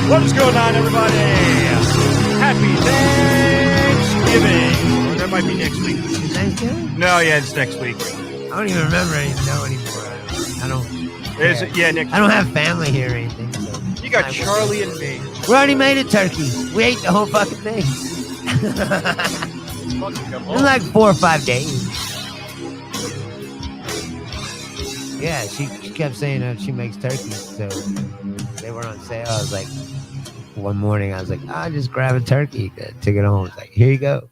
What is going on, everybody? Happy Thanksgiving. Or that might be next week. Thanksgiving? No, yeah, it's next week. I don't even remember anymore. I don't. Yeah, next I don't have family here or anything. So You got Charlie and me. we already made a turkey. We ate the whole fucking thing. In like 4 or 5 days. Yeah, she kept saying that she makes turkeys, so they were on sale. I was like, one morning, I was like, I just grab a turkey, took it home. It's like, here you go.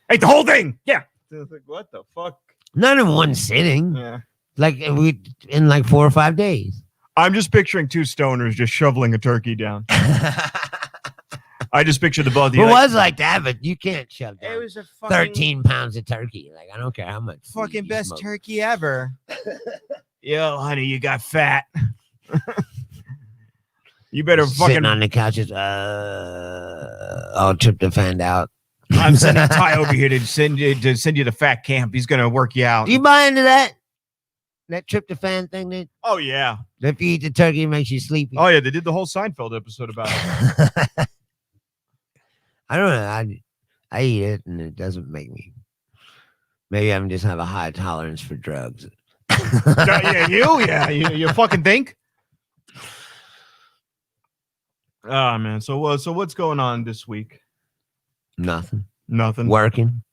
Ate the whole thing. Yeah. Like, what the fuck? Not in one sitting. Yeah. Like in like 4 or 5 days. I'm just picturing two stoners just shoveling a turkey down. I just pictured the both of you. It was like that, but you can't shove down. It was a fucking 13 pounds of turkey. Like, I don't care how much. fucking best turkey ever. Yo, honey, you got fat. You better Sitting fucking on the couches. All tryptophan out. I'm sending Ty over here to send you to fat camp. He's gonna work you out. Do you buy into that? That tryptophan thing that Oh yeah. if you eat the turkey, it makes you sleepy. Oh yeah, they did the whole Seinfeld episode about it. I don't know. I eat it and it doesn't make me. Maybe I just have a high tolerance for drugs. You fucking think? Oh man, so what's going on this week? Nothing. Working.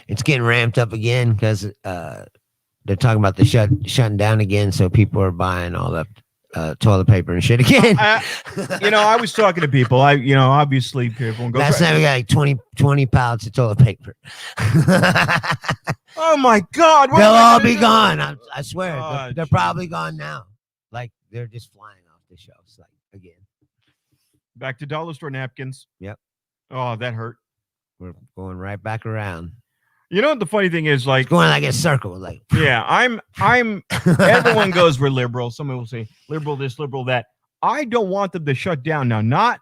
It's getting ramped up again because they're talking about the shutting down again, so people are buying all the toilet paper and shit again. I was talking to people. Obviously people go. Last night we got like 20 pallets of toilet paper. Oh my God! They'll all be gone. I swear. Oh, they're probably gone now. Like they're just flying off the shelves. Like again. Back to dollar store napkins. Yep. Oh, that hurt. We're going right back around. You know what the funny thing is, like it's going like a circle, like yeah, I'm everyone goes we're liberal. Someone will say liberal this, liberal that. I don't want them to shut down now, not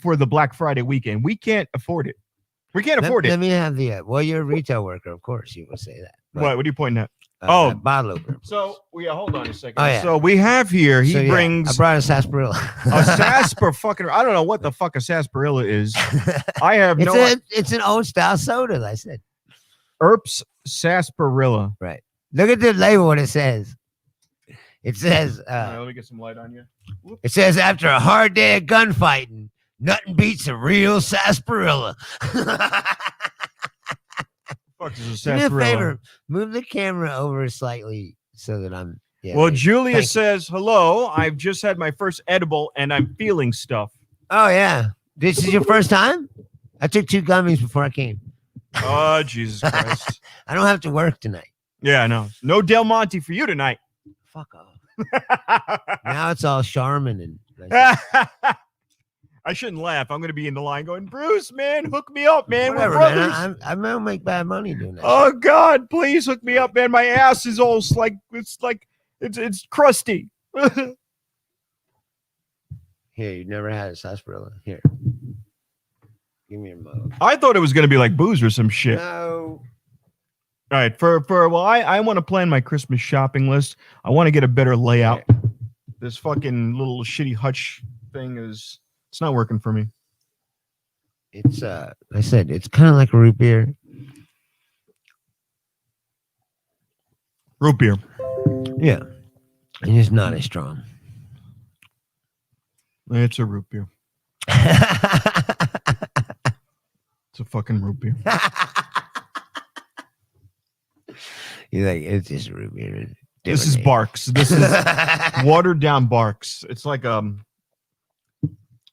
for the Black Friday weekend. We can't afford it. We can't afford it. Let me have the well, you're a retail worker, of course you would say that. What are you pointing at? Bottle opener. So hold on a second. Oh, yeah. So we have here, he brings I brought a sarsaparilla. a sarsaparilla. I don't know what the fuck a sarsaparilla is. I have it's an old style soda, I said. Earps sarsaparilla. Right. Look at the label, what it says. It says let me get some light on you. Whoop. It says after a hard day of gunfighting, nothing beats a real sarsaparilla. Fuck is a Do me a sarsaparilla? favor, move the camera over slightly so that I'm. Yeah, well, Julia says, hello, I've just had my first edible and I'm feeling stuff. Oh, yeah. This is your first time? I took 2 gummies before I came. Oh, Jesus Christ. I don't have to work tonight. Yeah, I know. No Del Monte for you tonight. Fuck off. Now it's all Charmin and. I shouldn't laugh. I'm going to be in the line going, Bruce, man, hook me up, man. Whatever, We're brothers. man. I don't make bad money doing that. Oh, God, please hook me up, man. My ass is all it's crusty. Here, you never had a sarsaparilla. Here. Give me your mug. I thought it was going to be like booze or some shit. No. All right, I want to plan my Christmas shopping list. I want to get a better layout. Yeah. This fucking little shitty hutch thing it's not working for me. It's I said it's kind of like a root beer. Root beer. Yeah. And it's not as strong. It's a root beer. It's a fucking root beer. You're like, it's just root beer. This is Barks. This is watered down Barks. It's like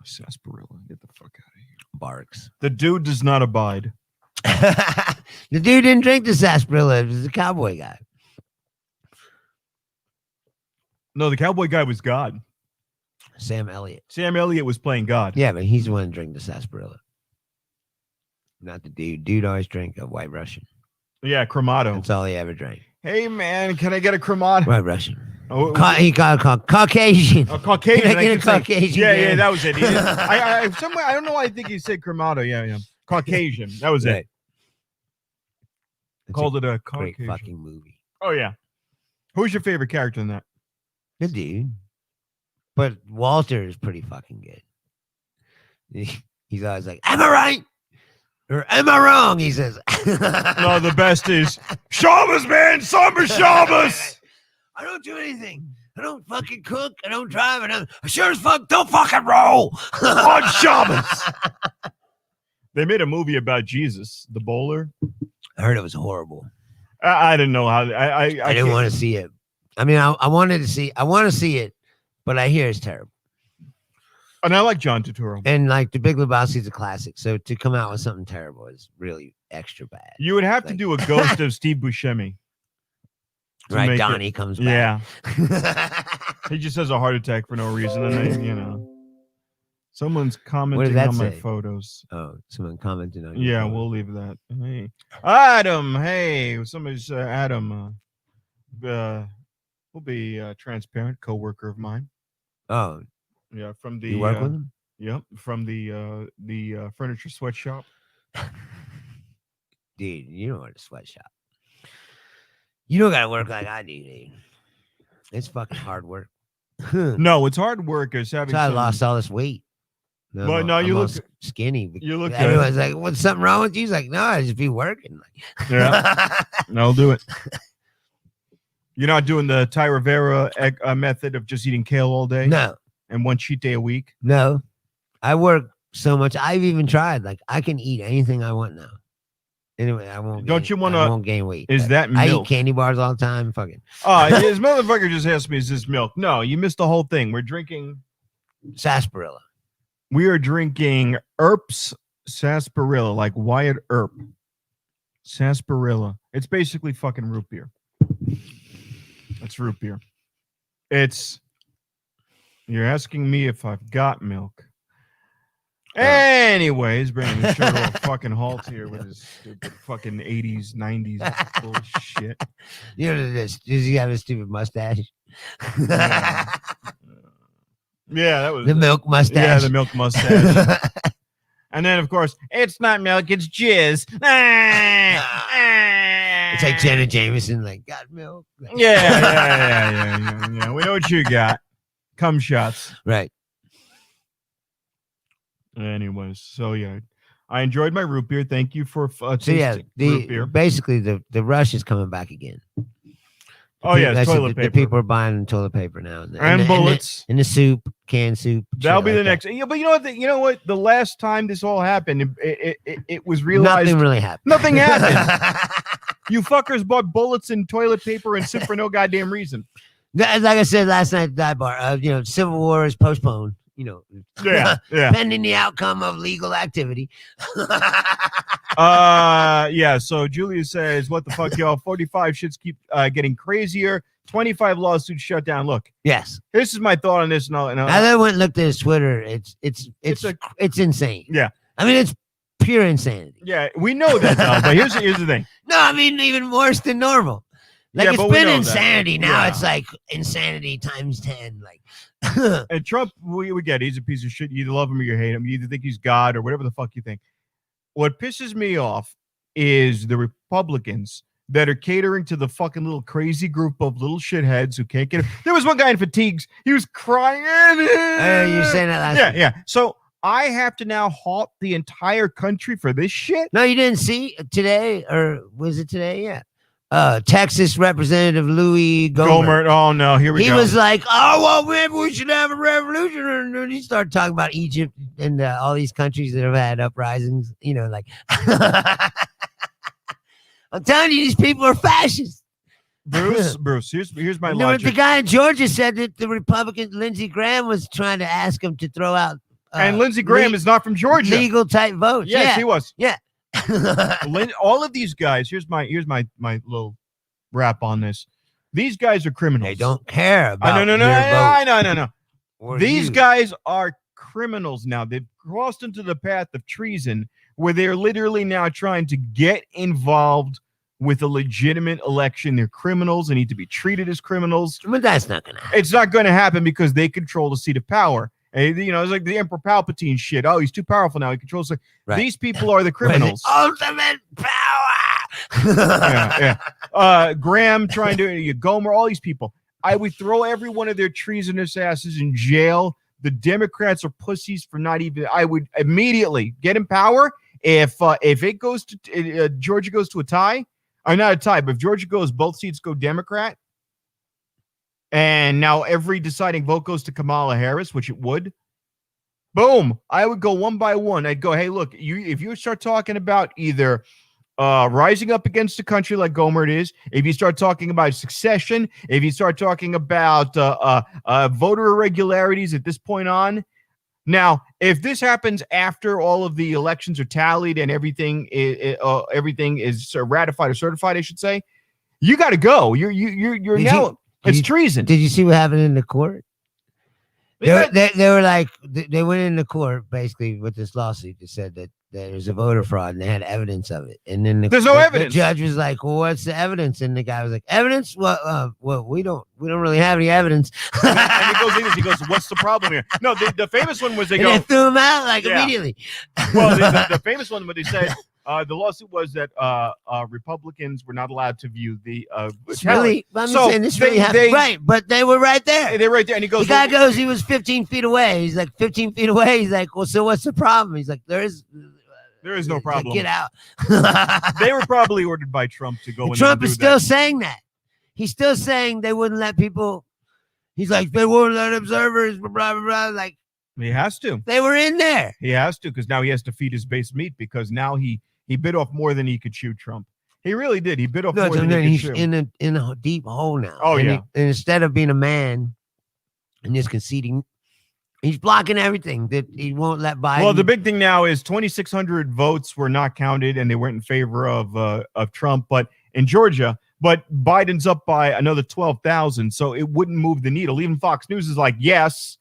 sarsaparilla. Get the fuck out of here. Barks. The dude does not abide. The dude didn't drink the sarsaparilla. It was a cowboy guy. No, the cowboy guy was God. Sam Elliott. Sam Elliott was playing God. Yeah, but he's the one who drank the sarsaparilla. Not the dude. Dude always drank a White Russian. Yeah, Cremato. That's all he ever drank. Hey, man, can I get a Cremato? White Russian. Oh, he got a Caucasian. A Caucasian. Can I get a Caucasian? Yeah, that was it. I don't know why I think he said Cremato. Yeah. Caucasian. That was it. Called it a great Caucasian. fucking movie. Oh, yeah. Who's your favorite character in that? The dude. But Walter is pretty fucking good. He's always like, "Am I right? Or am I wrong?" He says. No, the best is Shabbos, man. Summer Shabbos. I don't do anything. I don't fucking cook. I don't drive. I sure as fuck don't fucking roll On Shabbos. They made a movie about Jesus, the bowler. I heard it was horrible. I didn't know how. I didn't want to see it. I mean, I wanted to see. I want to see it, but I hear it's terrible. And I like John Turturro. And like The Big Lebowski is a classic, so to come out with something terrible is really extra bad. You would have to do a ghost of Steve Buscemi. Right, Donnie comes back. Yeah. He just has a heart attack for no reason, and then, someone's commenting on my photos. Oh, someone commented on. Yeah, we'll leave that. Hey, Adam. Hey, somebody's Adam. Will be transparent coworker of mine. Oh, yeah, from the. You work with him? Yep, from the furniture sweatshop. Dude, you don't work a sweatshop. You don't gotta work like I do, dude. It's fucking hard work. No, it's hard work. It's having. So I lost all this weight. No, well, no, you look skinny. You look. Everyone's like, "What's something wrong with you?" He's like, "No, I just be working." Yeah, I'll do it. You're not doing the Ty Rivera method of just eating kale all day. No, and one cheat day a week. No, I work so much. I've even tried. Like I can eat anything I want now. Anyway, I won't. Don't you want to? I won't gain weight. Is that milk? I eat candy bars all the time. Fucking. This motherfucker just asked me, "Is this milk?" No, you missed the whole thing. We're drinking sarsaparilla. We are drinking Earp's sarsaparilla, like Wyatt Earp. Sarsaparilla. It's basically fucking root beer. It's root beer. You're asking me if I've got milk. Anyways, bringing the show to a fucking halt here with his stupid fucking 80s, 90s bullshit. You know this. Does he have a stupid mustache? Yeah, that was the milk mustache. Yeah, the milk mustache. And then, of course, it's not milk, it's jizz. It's like Jenna Jameson, like, got milk. Yeah. We know what you got. Cum shots. Right. Anyways, so yeah, I enjoyed my root beer. Thank you for root beer. Basically, the rush is coming back again. Toilet paper. The people are buying toilet paper now, and bullets, and the soup, canned soup. That'll be the next. Yeah, but you know what? The last time this all happened, it was realized nothing really happened. Nothing happened. You fuckers bought bullets and toilet paper and soup for no goddamn reason. Like I said last night at that bar, Civil War is postponed. Yeah. Pending the outcome of legal activity. Yeah. So Julia says, "What the fuck, y'all? 45 shits keep getting crazier. 25 lawsuits shut down." Look, yes. This is my thought on this. I then went and looked at his Twitter. It's insane. Yeah. I mean, it's pure insanity. Yeah, we know that though. But here's the thing. No, I mean even worse than normal. Like it's been insanity. That. Now it's like insanity times 10. Like. And Trump, we get it. He's a piece of shit. You either love him or you hate him. You either think he's God or whatever the fuck you think. What pisses me off is the Republicans that are catering to the fucking little crazy group of little shitheads who can't get it. There was one guy in fatigues. He was crying. You saying that last week? Yeah. So I have to now halt the entire country for this shit? No, you didn't see today, or was it today? Yeah. Texas Representative Louis Gohmert. Oh no, here we go. He was like, "Oh well, maybe we should have a revolution." And he started talking about Egypt and all these countries that have had uprisings. Like I'm telling you, these people are fascists. Bruce, here's my logic. The guy in Georgia said that the Republican Lindsey Graham was trying to ask him to throw out. And Lindsey Graham is not from Georgia. Legal type votes. Yes, he was. Yeah. All of these guys, here's my little wrap on this. These guys are criminals. They don't care about No. These guys are criminals now. They've crossed into the path of treason where they're literally now trying to get involved with a legitimate election. They're criminals. They need to be treated as criminals. But that's not going to happen. It's not going to happen because they control the seat of power. It's like the Emperor Palpatine shit. Oh, he's too powerful now. He controls it. Right. These people are the criminals. Ultimate power. Yeah. Graham trying to Gomer, all these people. I would throw every one of their treasonous asses in jail. The Democrats are pussies for not even. I would immediately get in power if it goes to Georgia goes to a tie, or not a tie, but if Georgia goes, both seats go Democrat, and now every deciding vote goes to Kamala Harris, which it would. Boom! I would go one by one. I'd go, hey, look, if you start talking about either rising up against the country like Gohmert is, if you start talking about succession, if you start talking about voter irregularities at this point on. Now, if this happens after all of the elections are tallied and everything is ratified or certified, I should say, you got to go. You're now. It's treason. Did you see what happened in the court? They were like, they went into court basically with this lawsuit that said that there's a voter fraud and they had evidence of it. And then there's no evidence. The judge was like, well, what's the evidence? And the guy was like, evidence? Well, we don't really have any evidence. And he goes, what's the problem here? No, the famous one was they threw him out immediately. Well, the famous one, what they said, the lawsuit was that Republicans were not allowed to view the really, I'm saying this really happened. Right, but they were right there. They're right there. And he goes, the guy goes, he was 15 feet away. He's like 15 feet away. He's like, well, so what's the problem? He's like, there is no problem. Like, get out. They were probably ordered by Trump to go. Trump is still saying that. He's still saying they wouldn't let people. He's like, they won't let observers, blah, blah, blah. Like, he has to. They were in there. He has to, because now he has to feed his base meat, because now he bit off more than he could chew, Trump. He really did. He bit off more than he could chew. He's in a deep hole now. Oh, and yeah. And instead of being a man and just conceding, he's blocking everything that he won't let Biden. Well, the big thing now is 2,600 votes were not counted, and they went in favor of Trump, but in Georgia. But Biden's up by another 12,000, so it wouldn't move the needle. Even Fox News is like, yes,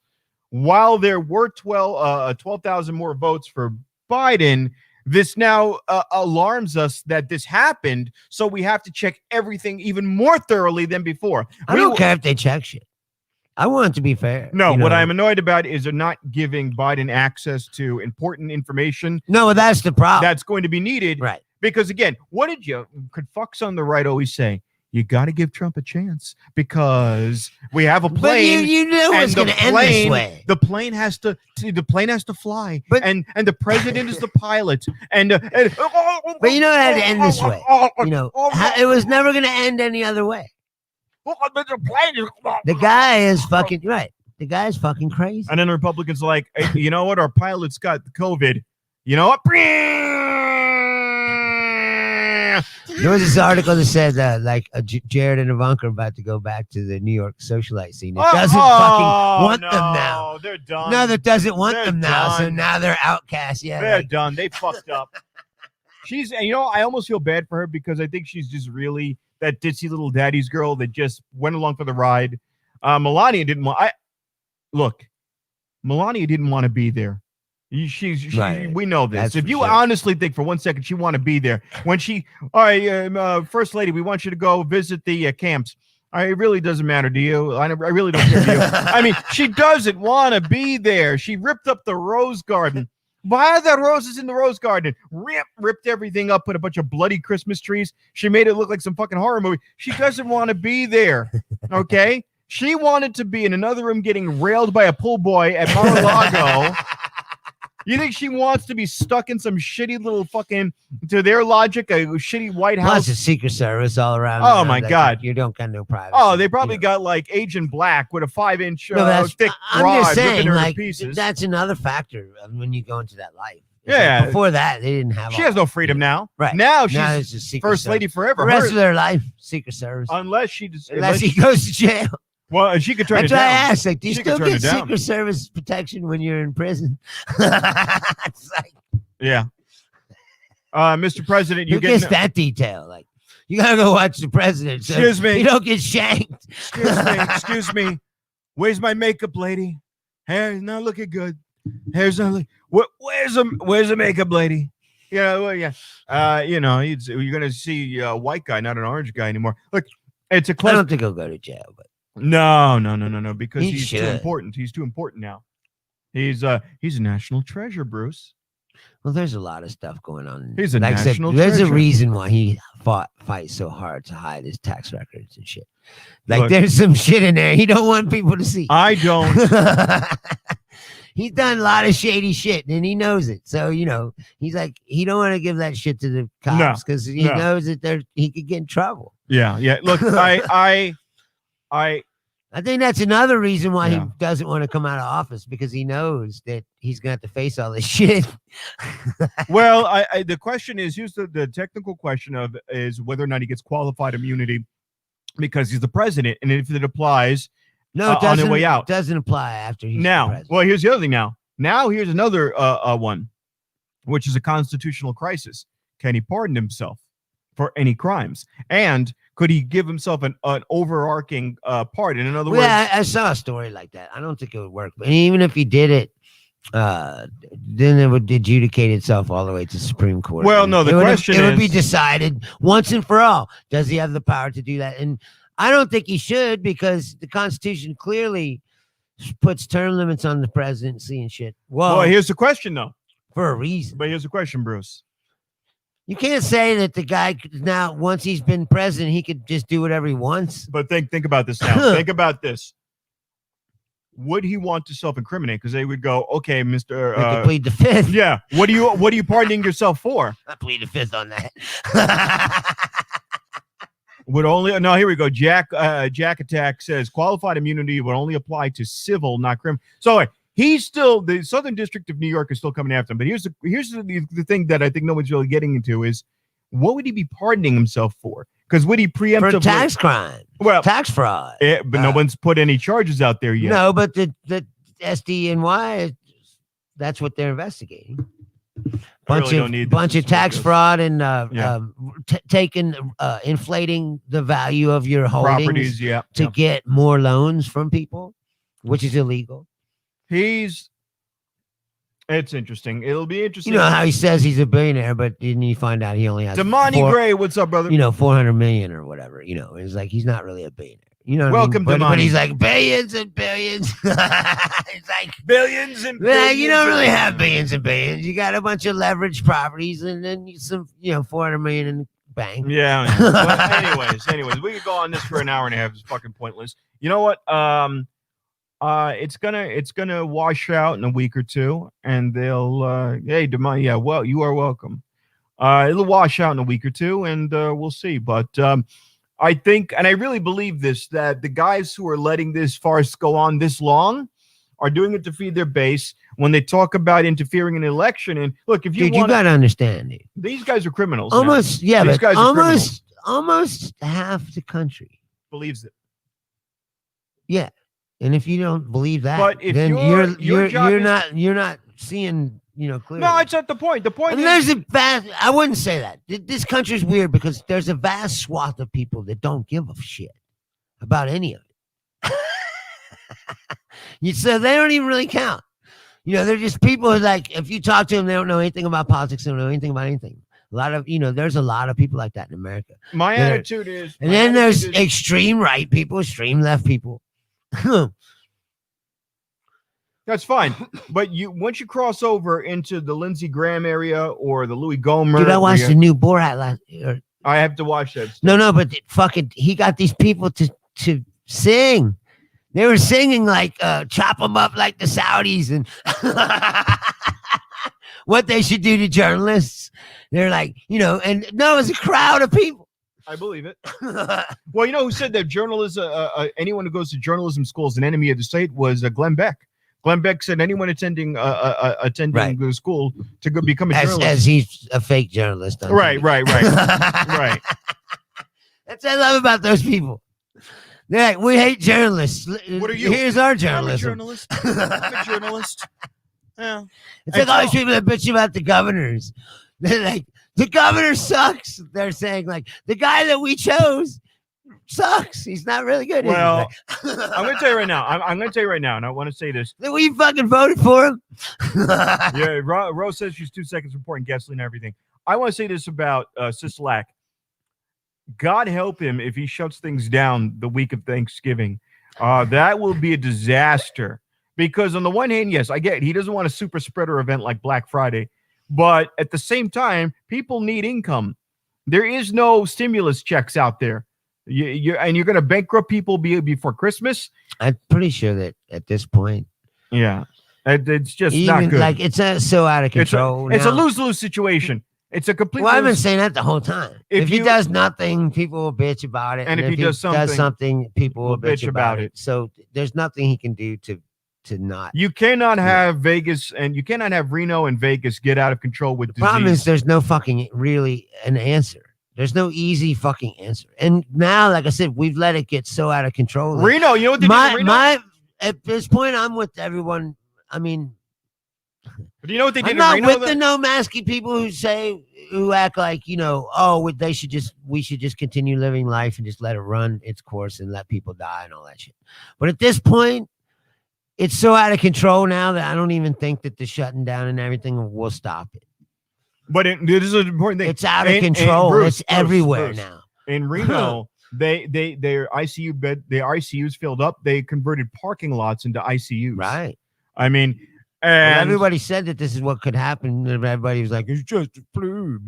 while there were 12,000 more votes for Biden, this now alarms us that this happened, so we have to check everything even more thoroughly than before. I don't care if they check shit. I want it to be fair. No, what I'm annoyed about is they're not giving Biden access to important information. No, that's the problem. That's going to be needed. Right. Because, again, could fucks on the right always say, you got to give Trump a chance because we have a plane. But you knew it was going to end this way. The plane has to fly, and the president is the pilot. But you know it had to end this way. You know, it was never going to end any other way. The guy is fucking right. The guy is fucking crazy. And then the Republicans are like, hey, you know what? Our pilot's got COVID. You know what? There was this article that said Jared and Ivanka are about to go back to the New York socialite scene. It doesn't fucking want them now. They're done. No, that doesn't want them now. So now they're outcasts. Yeah, they're done. They fucked up. I almost feel bad for her because I think she's just really that ditzy little daddy's girl that just went along for the ride. Melania didn't want. Melania didn't want to be there. Right. We know this. That's if you honestly think for 1 second she want to be there, when all right, First Lady, we want you to go visit the camps. It really doesn't matter to you. I really don't care to you. I mean, she doesn't want to be there. She ripped up the rose garden. Why are there roses in the rose garden? Ripped everything up, put a bunch of bloody Christmas trees. She made it look like some fucking horror movie. She doesn't want to be there. Okay? She wanted to be in another room getting railed by a pool boy at Mar-a-Lago. You think she wants to be stuck in some shitty little fucking, to their logic, a shitty White House? Plus, a Secret Service all around. Oh, my God. You don't got no privacy. Oh, they probably got like Agent Black with a 5-inch thick I'm rod just saying, ripping her to like, pieces. that's another factor when you go into that life. Yeah. Like before that, they didn't have. She has no freedom now. Right. Now she's First Lady forever. The rest of their life, Secret Service. Unless he goes to jail. Well, she could turn it down. That's why I asked, like, do you still get Secret Service protection when you're in prison? It's like, yeah. Mr. President, who gets that detail? Like, you gotta go watch the president. So excuse me. You don't get shanked. Excuse me. Where's my makeup lady? Hair's not looking good. Hair's not looking. Where's the makeup lady? Yeah, well, yeah. You're gonna see a white guy, not an orange guy anymore. Look, it's a I don't think he'll go to jail, but. No, because he's should. too important. He's too important now. He's a national treasure, Bruce. Well, there's a lot of stuff going on. He's a like I said, national there's a treasure. reason why he fights so hard to hide his tax records and shit. Like Look, there's some shit in there he don't want people to see. I don't. He's done a lot of shady shit and he knows it. So, he's like, he don't want to give that shit to the cops because he knows that he could get in trouble. Yeah. Look, I think that's another reason why he doesn't want to come out of office, because he knows that he's going to have to face all this shit. Well, the question is, here's the technical question is whether or not he gets qualified immunity because he's the president, and if it applies, no, it doesn't, on the way out. Doesn't apply after he's now. president. Well, here's the other thing. Now here's another one, which is a constitutional crisis. Can he pardon himself for any crimes? And could he give himself an overarching pardon? In other words, I saw a story like that. I don't think it would work. But even if he did it, then it would adjudicate itself all the way to Supreme Court. Well, no, the question is, it would be decided once and for all. Does he have the power to do that? And I don't think he should, because the Constitution clearly puts term limits on the presidency and shit. Well, here's the question, though. For a reason. But here's the question, Bruce. You can't say that the guy now, once he's been president, he could just do whatever he wants. But think about this now. Think about this. Would he want to self-incriminate? Because they would go, okay, Mr. plead the fifth. Yeah. What are you pardoning yourself for? I plead the fifth on that. Here we go. Jack Attack says qualified immunity would only apply to civil, not criminal. So he's still, the Southern District of New York is still coming after him. But here's the thing that I think no one's really getting into is, what would he be pardoning himself for? Because would he preemptively for tax crime? Well, tax fraud. But no one's put any charges out there yet. No, but the SDNY, that's what they're investigating. Bunch of tax fraud and inflating the value of your holdings to get more loans from people, which is illegal. It's interesting. It'll be interesting. You know how he says he's a billionaire, but didn't you find out he only has Damani Gray? What's up, brother? 400 million or whatever. It's like he's not really a billionaire. Welcome, Damani. Damani. But he's like billions and billions. It's like billions and billions. You don't really have billions and billions. You got a bunch of leveraged properties and then some 400 million in the bank. Yeah. Well, anyways, we could go on this for an hour and a half. It's fucking pointless. You know what? It's gonna wash out in a week or two, and they'll hey, Damani, yeah, well, you are welcome. It'll wash out in a week or two, and we'll see. But I think, and I really believe this, that the guys who are letting this farce go on this long are doing it to feed their base. When they talk about interfering in an election, and look, if you gotta understand it, these guys are criminals. Almost, now. Yeah, these guys are criminals. Almost half the country believes it. Yeah. And if you don't believe that, but if then you're not seeing, clearly. No, it's not the point. The point is, there's a vast, I wouldn't say that. This country's weird because there's a vast swath of people that don't give a shit about any of it. So they don't even really count. They're just people who, like, if you talk to them, they don't know anything about politics. They don't know anything about anything. A lot of, there's a lot of people like that in America. My attitude is, and then there's extreme right people, extreme left people. That's fine, but once you cross over into the Lindsey Graham area or the Louis Gohmert, dude, I watched the new Borat last. I have to watch that. No, but he got these people to sing. They were singing like "Chop them up like the Saudis" and what they should do to journalists. They're like, and no, it's a crowd of people. I believe it. Well, who said that journalism, anyone who goes to journalism school is an enemy of the state was Glenn Beck. Glenn Beck said anyone attending the school to go become a journalist. As he's a fake journalist. Right. Right. That's what I love about those people. They're like, we hate journalists. What are you? Here's our journalism. I'm a journalist. Yeah. It's like all these people that bitch about the governors. They're like, the governor sucks. They're saying, like, the guy that we chose sucks. He's not really good. Well, I'm going to tell you right now. I'm going to tell you right now, and I want to say this. That we fucking voted for him. Yeah, Rose says she's 2 seconds reporting gasoline and everything. I want to say this about Sisolak. God help him if he shuts things down the week of Thanksgiving. That will be a disaster. Because on the one hand, yes, I get it. He doesn't want a super spreader event like Black Friday. But at the same time, people need income. There is no stimulus checks out there. And you're going to bankrupt people before Christmas. I'm pretty sure that at this point, Yeah, it's just even not good. like it's so out of control. It's a now. lose-lose situation. It's a complete. Well, I've been saying that the whole time. If he you- does nothing, people will bitch about it, And if he does something, people will bitch about it. So there's nothing he can do to not. You cannot have Vegas and you cannot have Reno and Vegas get out of control with The problem disease. is there's no fucking really an answer. There's no easy fucking answer. And now, like I said, we've let it get so out of control. that Reno, you know what they did in Reno? At this point, I'm with everyone. I mean, Do you know what they did I'm not in Reno? with the no masky people who act like, we should just continue living life and just let it run its course and let people die and all that shit. But at this point, it's so out of control now that I don't even think that the shutting down and everything will stop it. But this is an important thing. It's out of control. Bruce, it's everywhere Bruce. now. In Reno, their ICU bed, the ICUs filled up. They converted parking lots into ICUs. Right. I mean, Well, and everybody said that this is what could happen. And everybody was like, it's just a flu.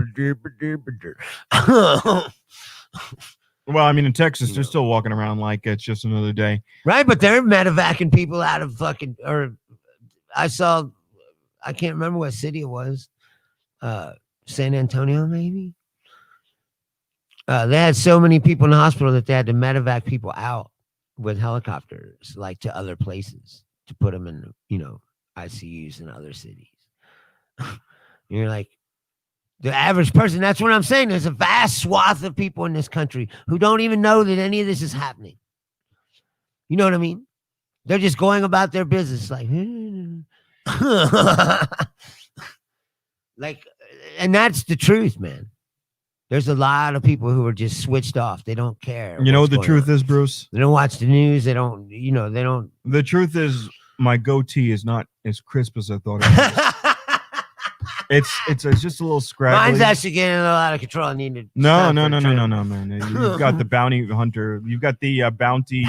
well, I mean, in Texas, You they're know. still walking around like it's just another day. Right, but they're medevacing people out of fucking. Or I can't remember what city it was. San Antonio, maybe. They had so many people in the hospital that they had to medevac people out with helicopters, like to other places, to put them in, ICUs in other cities. You're like, the average person. That's what I'm saying. There's a vast swath of people in this country who don't even know that any of this is happening. You know what I mean? They're just going about their business like, like, and that's the truth, man. There's a lot of people who are just switched off. They don't care. You know what the truth is, Bruce? They don't watch the news. They don't, they don't. The truth is, my goatee is not as crisp as I thought it was. It's just a little scraggly. Mine's actually getting a little out of control. I need to. No, man. You've got the bounty hunter. You've got the bounty.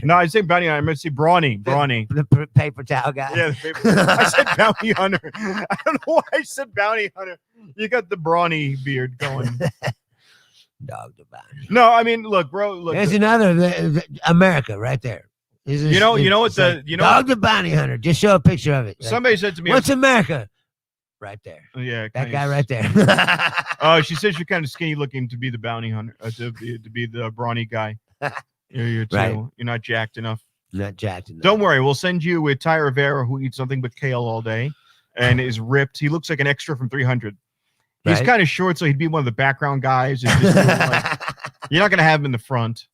No, I say bounty hunter. I meant to say brawny. The paper towel guy. Yeah, I said bounty hunter. I don't know why I said bounty hunter. You got the brawny beard going. Dog the bounty. No, I mean, look, bro. Look, there's another America right there. You know what Dog the bounty hunter. Just show a picture of it. Somebody said to me, "What's America?" Right there. Yeah, that guy right there. She says you're kind of skinny looking to be the bounty hunter, to be the brawny guy. You're too. Right. You're not jacked enough. Not jacked enough. Don't worry, we'll send you with Ty Rivera, who eats nothing but kale all day, and is ripped. He looks like an extra from 300. He's kind of short, so he'd be one of the background guys. And just you're not gonna have him in the front,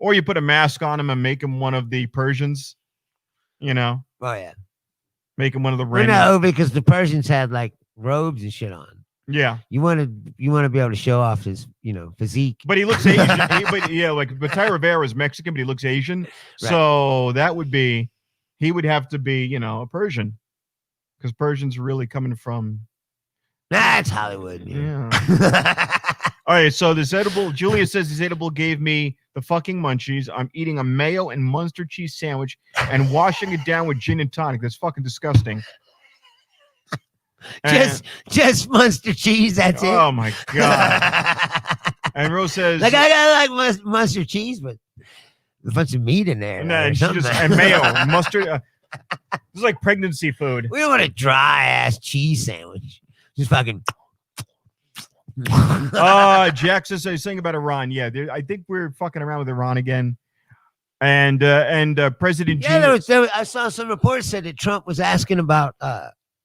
or you put a mask on him and make him one of the Persians. Oh yeah. Make him one of the random. No, because the Persians had like robes and shit on. Yeah. You want to be able to show off his, physique. But he looks Asian. But Ty Rivera is Mexican, but he looks Asian. Right. So that would be, he would have to be, a Persian, because Persians are really coming from. That's Hollywood. Yeah. All right. So this edible, Julia says this edible gave me the fucking munchies. I'm eating a mayo and mustard cheese sandwich and washing it down with gin and tonic. That's fucking disgusting. Just mustard cheese. That's it. Oh my god. And Rose says, like, I gotta like mustard cheese, but a bunch of meat in there. And mayo, mustard. This is like pregnancy food. We don't want a dry ass cheese sandwich. Just fucking. Jack says he's saying about Iran. Yeah, I think we're fucking around with Iran again. And President I saw some reports said that Trump was asking about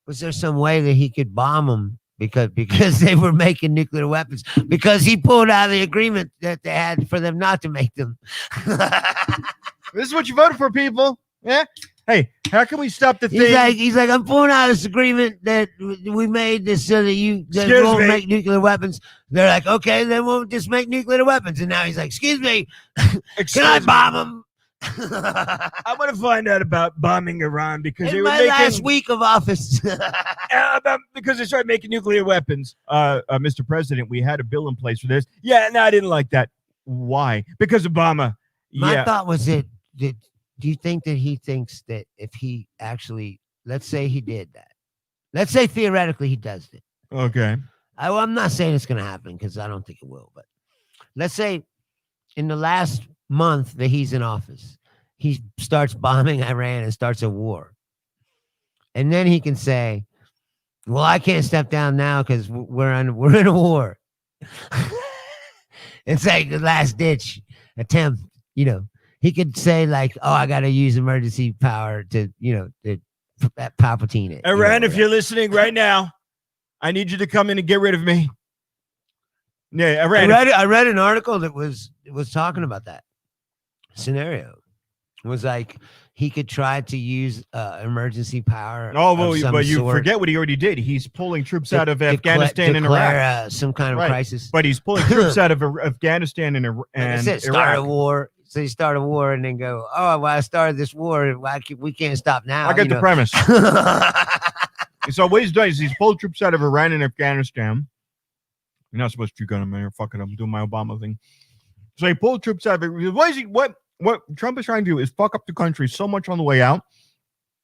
was there some way that he could bomb them because they were making nuclear weapons, because he pulled out of the agreement that they had for them not to make them. This is what you voted for, people. Yeah. Hey, how can we stop the thing? He's like, I'm pulling out this agreement that we made this so that we won't make nuclear weapons. They're like, okay, then we'll just make nuclear weapons. And now he's like, excuse me, can I bomb them? I want to find out about bombing Iran because they were making last week of office. Because they started making nuclear weapons. Mr. President, we had a bill in place for this. Yeah, no, I didn't like that. Why? Because Obama. My thought was that do you think that he thinks that if he actually, let's say he did that, Let's say theoretically he does it. Okay. I'm not saying it's going to happen because I don't think it will. But let's say in the last month that he's in office, he starts bombing Iran and starts a war. And then he can say, well, I can't step down now because we're in a war. It's like the last ditch attempt, He could say like, oh, I got to use emergency power to, Palpatine it. Iran, if you're listening right now, I need you to come in and get rid of me. Yeah, Iran. I read an article that was talking about that scenario. It was like he could try to use emergency power. Oh, well, but you forget what he already did. He's pulling troops out of Afghanistan and Iraq. Some kind of crisis. But he's pulling troops out of Afghanistan and Iraq. Start a war. So you start a war and then go, oh, well, I started this war. We can't stop now. I got the premise. So what he's doing is he's pulled troops out of Iran and Afghanistan. You're not supposed to shoot gun him. Fucking I'm doing my Obama thing. So he pulled troops out of it. What Trump is trying to do is fuck up the country so much on the way out.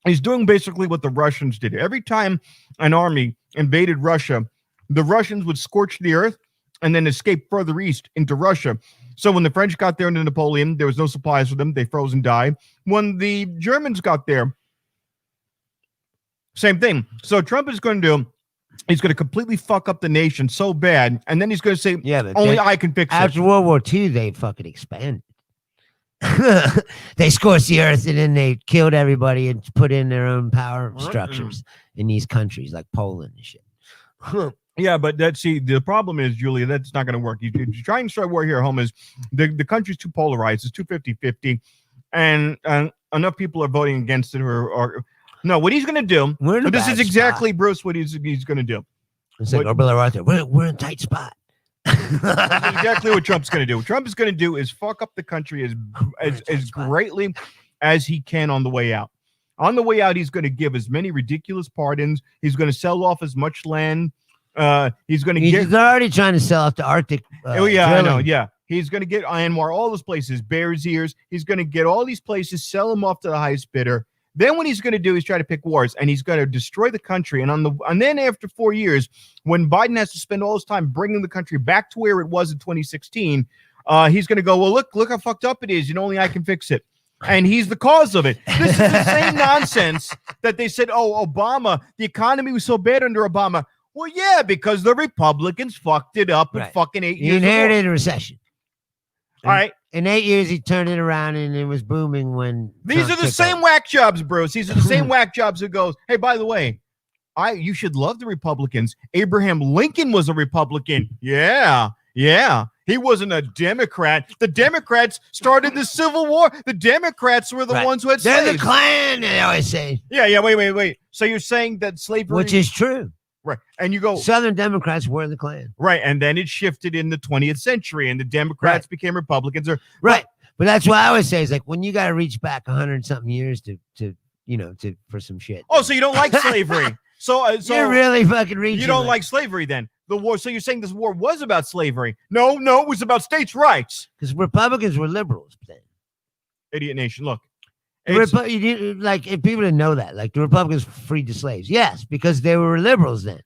He's doing basically what the Russians did. Every time an army invaded Russia, the Russians would scorch the earth and then escape further east into Russia. So when the French got there under Napoleon, there was no supplies for them. They froze and died. When the Germans got there, same thing. So Trump is going to do, he's going to completely fuck up the nation so bad, and then he's going to say, but only I can fix it. After World War II, they fucking expanded. They scorched the earth, and then they killed everybody and put in their own power structures in these countries like Poland and shit. Yeah, but the problem is, Julia, that's not going to work. You try and start war here at home is the country's too polarized. It's too 50-50, and enough people are voting against it or no, what he's going to do, this is exactly, spot. Bruce, what he's going to do. It's like our brother right there. We're in a tight spot. That's exactly what Trump's going to do. What Trump is going to do is fuck up the country as greatly as he can on the way out. On the way out, he's going to give as many ridiculous pardons. He's going to sell off as much land. He's already trying to sell off the Arctic. Drilling. I know. Yeah. He's going to get Myanmar, all those places, Bears Ears. He's going to get all these places, sell them off to the highest bidder. Then what he's going to do is try to pick wars, and he's going to destroy the country. And then after 4 years, when Biden has to spend all his time bringing the country back to where it was in 2016, he's going to go, well, look how fucked up it is. Only I can fix it. And he's the cause of it. This is the same nonsense that they said, oh, Obama, the economy was so bad under Obama. Well, yeah, because the Republicans fucked it up in fucking 8 years. He inherited a recession. All right. In 8 years, he turned it around, and it was booming when these are the same whack jobs, Bruce. These are the same whack jobs who goes, hey, by the way, you should love the Republicans. Abraham Lincoln was a Republican. Yeah. He wasn't a Democrat. The Democrats started the Civil War. The Democrats were the ones who had slaves. They're the Klan, they always say. Yeah. Wait. So you're saying that slavery, which is true. Right. And you go, Southern Democrats were the Klan. Right. And then it shifted in the 20th century and the Democrats became Republicans. Right. But that's why I always say, it's like when you got to reach back 100-something years to for some shit. Oh, so you don't like slavery. So you're really fucking reaching. You don't like slavery then. The war. So you're saying this war was about slavery. No, it was about states' rights. Because Republicans were liberals then. Idiot nation. Look. Like, if people didn't know that, like the Republicans freed the slaves, yes, because they were liberals then.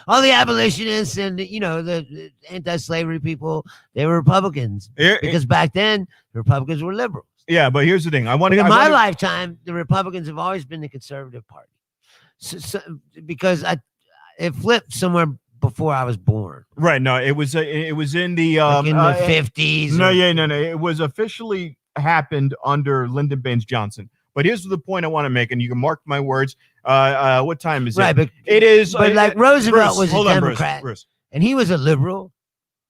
All the abolitionists and the anti-slavery people, they were Republicans because back then the Republicans were liberals. Yeah, but here's the thing: in my lifetime, the Republicans have always been the conservative party, because it flipped somewhere before I was born. Right? No, it was in the in the 50s. No, it was officially happened under Lyndon Baines Johnson. But here's the point I want to make, and you can mark my words. What time is it? Right, but it is. But like Roosevelt was a Democrat, Bruce. And he was a liberal.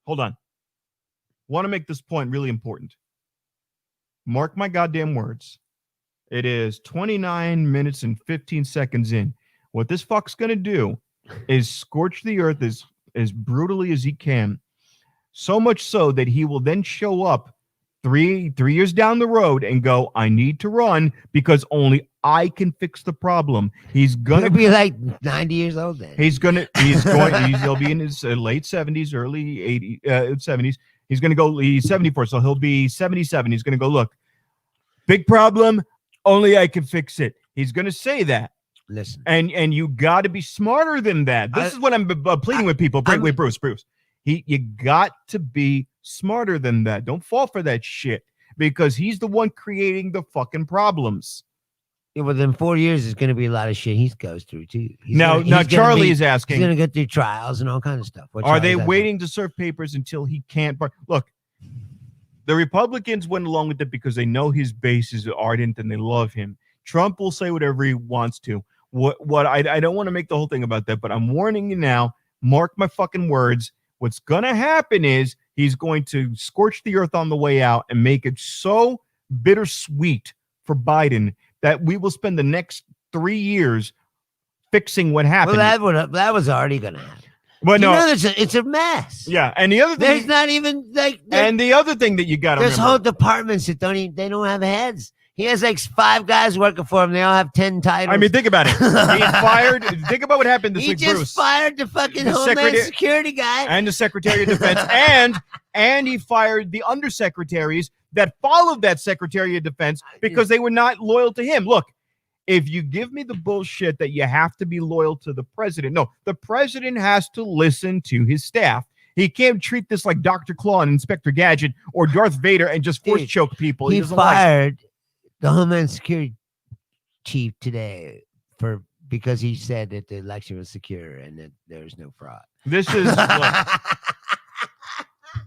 Hold on. Want to make this point really important. Mark my goddamn words. It is 29 minutes and 15 seconds in. What this fuck's gonna do is scorch the earth as brutally as he can. So much so that he will then show up 3 years down the road and go, I need to run because only I can fix the problem. He's gonna be like 90 years old then. He'll be in his late 70s, early 70s. He's gonna go. He's 74, so he'll be 77. He's gonna go, look, big problem. Only I can fix it. He's gonna say that. Listen. And you got to be smarter than that. This is what I'm pleading with people. Wait, Bruce. You got to be smarter than that. Don't fall for that shit because he's the one creating the fucking problems. Yeah, within 4 years, there's going to be a lot of shit he goes through too. Now Charlie is asking. He's going to go through trials and all kinds of stuff. Are they waiting to serve papers until he can't? Look, the Republicans went along with it because they know his base is ardent and they love him. Trump will say whatever he wants to. What I don't want to make the whole thing about that, but I'm warning you now. Mark my fucking words. What's going to happen is he's going to scorch the earth on the way out and make it so bittersweet for Biden that we will spend the next 3 years fixing what happened. Well, that was already going to happen. Well, no, it's a mess. Yeah, and the other thing, there's not even like. And the other thing that you got to remember, there's whole departments that they don't have heads. He has like 5 guys working for him. They all have 10 titles. I mean, think about it. He fired. Think about what happened this week, Bruce. He just fired the fucking Homeland Security guy and the Secretary of Defense, and he fired the undersecretaries that followed that Secretary of Defense because they were not loyal to him. Look, if you give me the bullshit that you have to be loyal to the president, no, the president has to listen to his staff. He can't treat this like Dr. Claw and Inspector Gadget or Darth Vader and just force choke people. He fired the Homeland Security chief today because he said that the election was secure and that there was no fraud. This is look,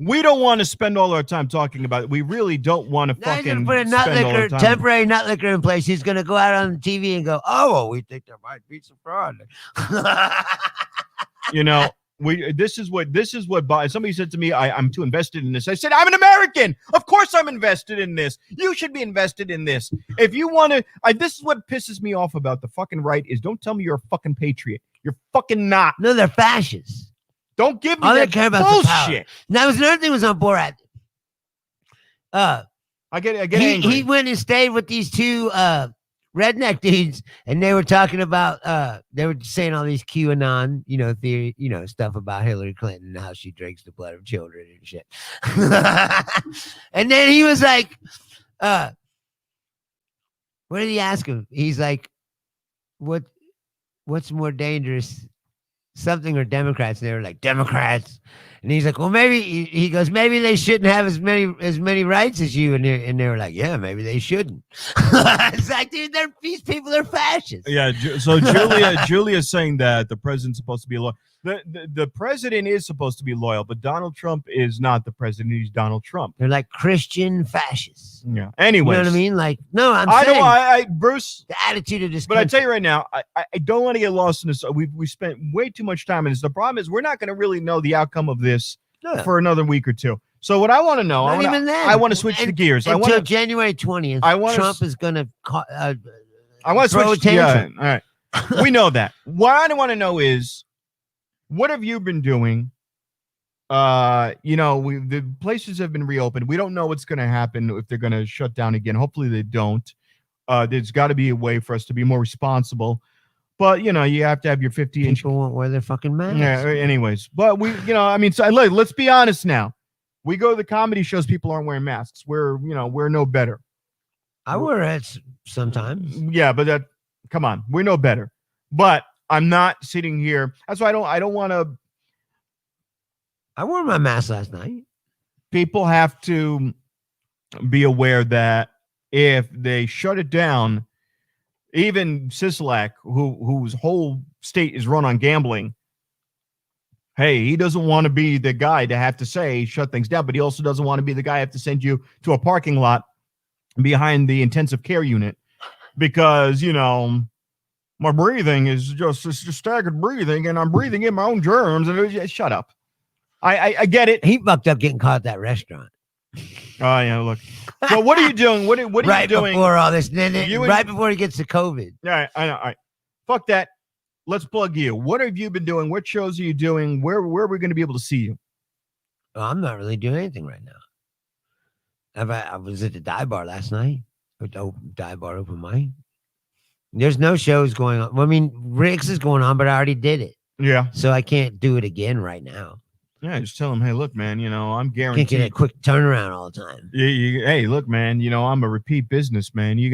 we don't want to spend all our time talking about it. We really don't want to fucking put a temporary nut liquor in place. He's going to go out on TV and go, "Oh, well, we think there might be some fraud." You know, this is what somebody said to me. I'm too invested in this. I said, I'm an American. Of course I'm invested in this. You should be invested in this. If you want to, this is what pisses me off about the fucking right is don't tell me you're a fucking patriot. You're fucking not. No, they're fascists. Don't give me all that they care about bullshit. Now, another thing was on Borat. I get angry. He went and stayed with these 2 redneck dudes, and they were talking about they were saying all these QAnon, theory, stuff about Hillary Clinton and how she drinks the blood of children and shit. And then he was like, what did he ask him? He's like, what's more dangerous, something or Democrats? And they were like, Democrats. And he's like, well, maybe he goes, maybe they shouldn't have as many rights as you. And they were like, yeah, maybe they shouldn't. It's like, dude, these people are fascists. Yeah. So Julia's saying that the president's supposed to be loyal. The president is supposed to be loyal, but Donald Trump is not the president. He's Donald Trump. They're like Christian fascists. Yeah. Anyway, you know what I mean? Like, no, I Bruce, the attitude of this. But I tell you right now, I don't want to get lost in this. We spent way too much time in this. The problem is we're not going to really know the outcome of this for another week or two. So what I want to know, I want to switch the gears. Until January 20th, Trump is going to I want to switch. Yeah, all right. We know that. What I want to know is, what have you been doing? The places have been reopened. We don't know what's going to happen if they're going to shut down again. Hopefully they don't. There's got to be a way for us to be more responsible. But, you have to have your 50-inch. People won't wear their fucking masks. Yeah, anyways. But let's be honest now. We go to the comedy shows, people aren't wearing masks. We're no better. I wear it sometimes. Yeah, but come on. We're no better. But I'm not sitting here. That's why I don't want to. I wore my mask last night. People have to be aware that if they shut it down, even Sisolak, whose whole state is run on gambling, hey, he doesn't want to be the guy to have to say shut things down, but he also doesn't want to be the guy to have to send you to a parking lot behind the intensive care unit because, my breathing is just staggered breathing, and I'm breathing in my own germs. And shut up. I get it. He fucked up getting caught at that restaurant. Oh yeah, look. So what are you doing? What are you doing? Right before all this, right before he gets to COVID. All right, I know. All right, fuck that. Let's plug you. What have you been doing? What shows are you doing? Where are we going to be able to see you? Well, I'm not really doing anything right now. I was at the dive bar last night. Dive bar open mic. There's no shows going on. Well, I mean, Rick's is going on, but I already did it. Yeah. So I can't do it again right now. Yeah, just tell them, hey, look, man, I'm Can't get a guaranteed. quick turnaround all the time. Hey, look, man, I'm a repeat business, man. You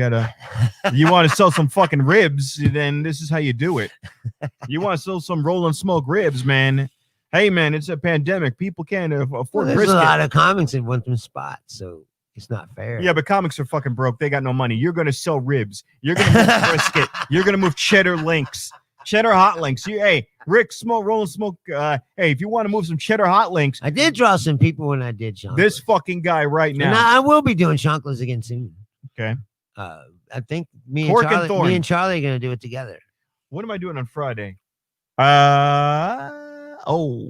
want to sell some fucking ribs, then this is how you do it. You want to sell some rolling smoke ribs, man. Hey, man, it's a pandemic. People can't afford Well, there's brisket. a lot of comics that want them spots, so it's not fair. Yeah, but comics are fucking broke. They got no money. You're going to sell ribs. You're going to move brisket. You're going to move cheddar links, cheddar hot links. Hey, Rick, rolling smoke. Hey, if you want to move some cheddar hot links. I did draw some people when I did Shanklas. This fucking guy right now. And I will be doing Shanklas again soon. Okay. I think me Cork and and Thorn. Charlie are going to do it together. What am I doing on Friday?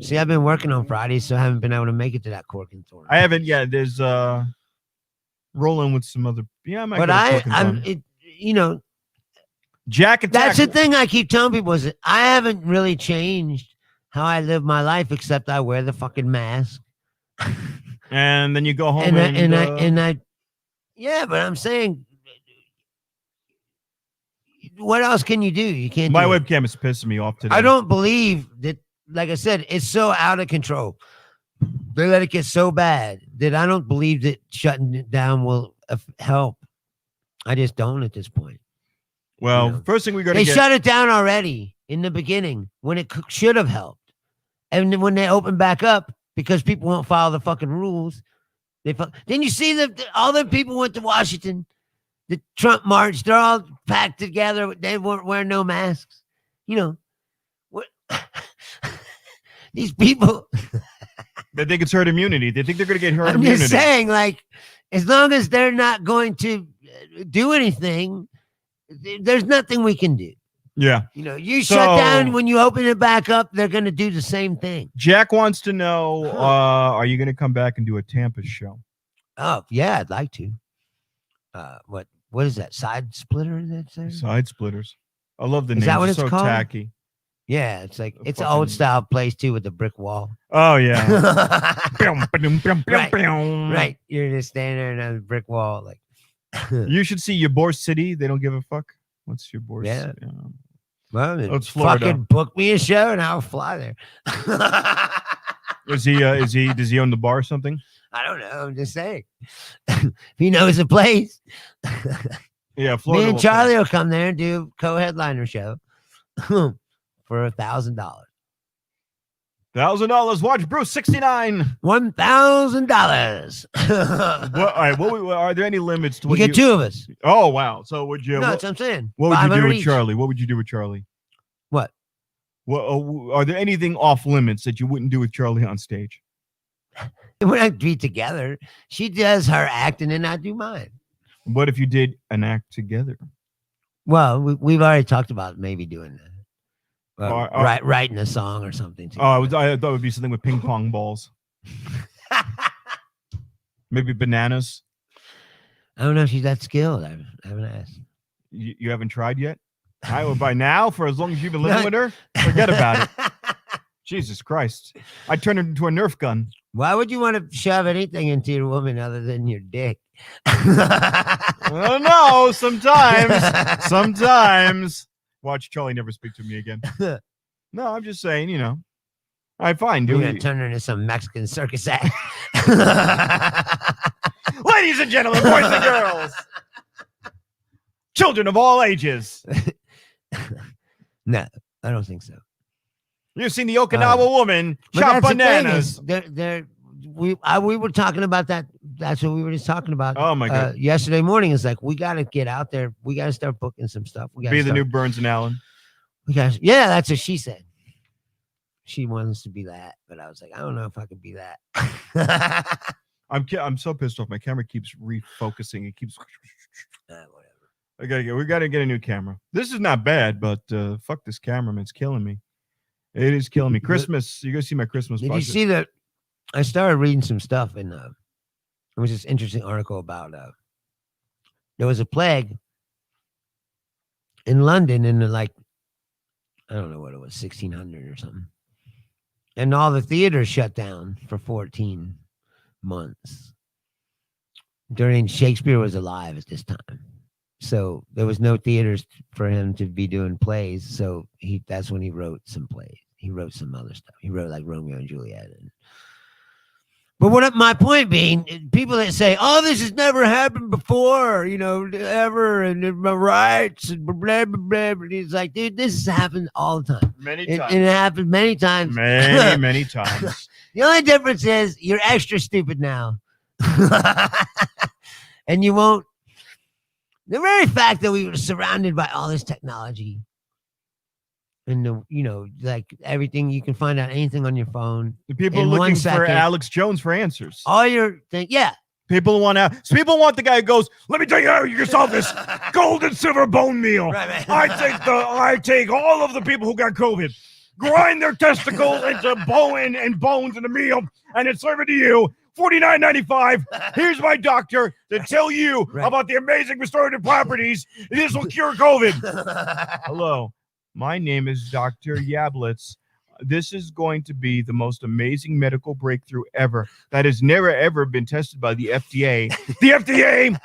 See, I've been working on Fridays, so I haven't been able to make it to that Cork and Thorn. I haven't yet. There's rolling with some other. Yeah, I might. But Jack Attack. That's the thing I keep telling people is that I haven't really changed how I live my life, except I wear the fucking mask. And then you go home yeah, but I'm saying, what else can you do? You can't. My webcam is pissing me off today. I don't believe that. Like I said, it's so out of control. They let it get so bad that I don't believe that shutting it down will help. I just don't at this point. Well, first thing we got to get. They shut it down already in the beginning when it should have helped. And then when they open back up, because people won't follow the fucking rules, Didn't you see all the people went to Washington? The Trump march, they're all packed together. They weren't wearing no masks. What? These people. They think it's herd immunity. They think they're going to get herd immunity. I'm just saying, as long as they're not going to do anything, there's nothing we can do. Yeah. You shut down, when you open it back up, they're going to do the same thing. Jack wants to know, are you going to come back and do a Tampa show? Oh, yeah, I'd like to. What is that? Side splitter? Side splitters. I love the name. Is that what it's so called? Tacky. Yeah, it's an old style place too with the brick wall. Oh yeah. Right. You're just standing there on a brick wall. You should see Ybor City. They don't give a fuck. What's Ybor City? Well, it's Florida. Fucking book me a show and I'll fly there. Does he own the bar or something? I don't know. I'm just saying. He knows the place. Yeah, Florida. Me and Charlie will come there and do co-headliner show. For $1,000. $1,000. Watch Bruce 69. $1,000. All right. Are there any limits to what you get two of us? Oh wow. So would you? No, that's what I'm saying. What would you do with Charlie? What would you do with Charlie? What? Well, are there anything off limits that you wouldn't do with Charlie on stage? We're not be together. She does her act, and then I do mine. What if you did an act together? Well, we've already talked about maybe doing that. Writing a song or something. I thought it would be something with ping pong balls. Maybe bananas. I don't know if she's that skilled. I haven't asked. You haven't tried yet? I would by now, for as long as you've been living with her, forget about it. Jesus Christ. I'd turn it into a Nerf gun. Why would you want to shove anything into your woman other than your dick? I don't know. Sometimes. Watch Charlie never speak to me again. No, I'm just saying, all right, fine. You're going to turn her into some Mexican circus act. Ladies and gentlemen, boys and girls, children of all ages. No, I don't think so. You've seen the Okinawa woman chop bananas. We were talking about that. That's what we were just talking about. Oh my God! Yesterday morning, it's like we got to get out there. We got to start booking some stuff. We got to be the new Burns and Allen. Yeah, that's what she said. She wants to be that, but I was like, I don't know if I could be that. I'm so pissed off. My camera keeps refocusing. It keeps. Whatever. We got to get a new camera. This is not bad, but fuck this cameraman. It's killing me. It is killing me. Christmas. You guys see my Christmas budget. Did you see that? I started reading some stuff and it was this interesting article about there was a plague in London in I don't know what it was, 1600 or something. And all the theaters shut down for 14 months. During Shakespeare was alive at this time. So there was no theaters for him to be doing plays. So that's when he wrote some plays. He wrote some other stuff. He wrote like Romeo and Juliet. But my point being, people that say, "Oh, this has never happened before," ever, and my rights and blah blah blah. It's like, dude, this has happened all the time. Many times. And it happened many times. Many times. The only difference is you're extra stupid now, and you won't. The very fact that we were surrounded by all this technology, and like everything, you can find out anything on your phone. The people in looking 1 for second. Alex Jones for answers. All your thing, yeah. People want the guy who goes, "Let me tell you how you can solve this. Gold and silver bone meal. Right, man. I take all of the people who got COVID, grind their testicles into bone and bones in a meal, and then serve it to you. $49.95. Here's my doctor to tell you about the amazing restorative properties. This will cure COVID." Hello, my name is Dr. Yablitz. This is going to be the most amazing medical breakthrough ever that has never, ever been tested by the FDA. The FDA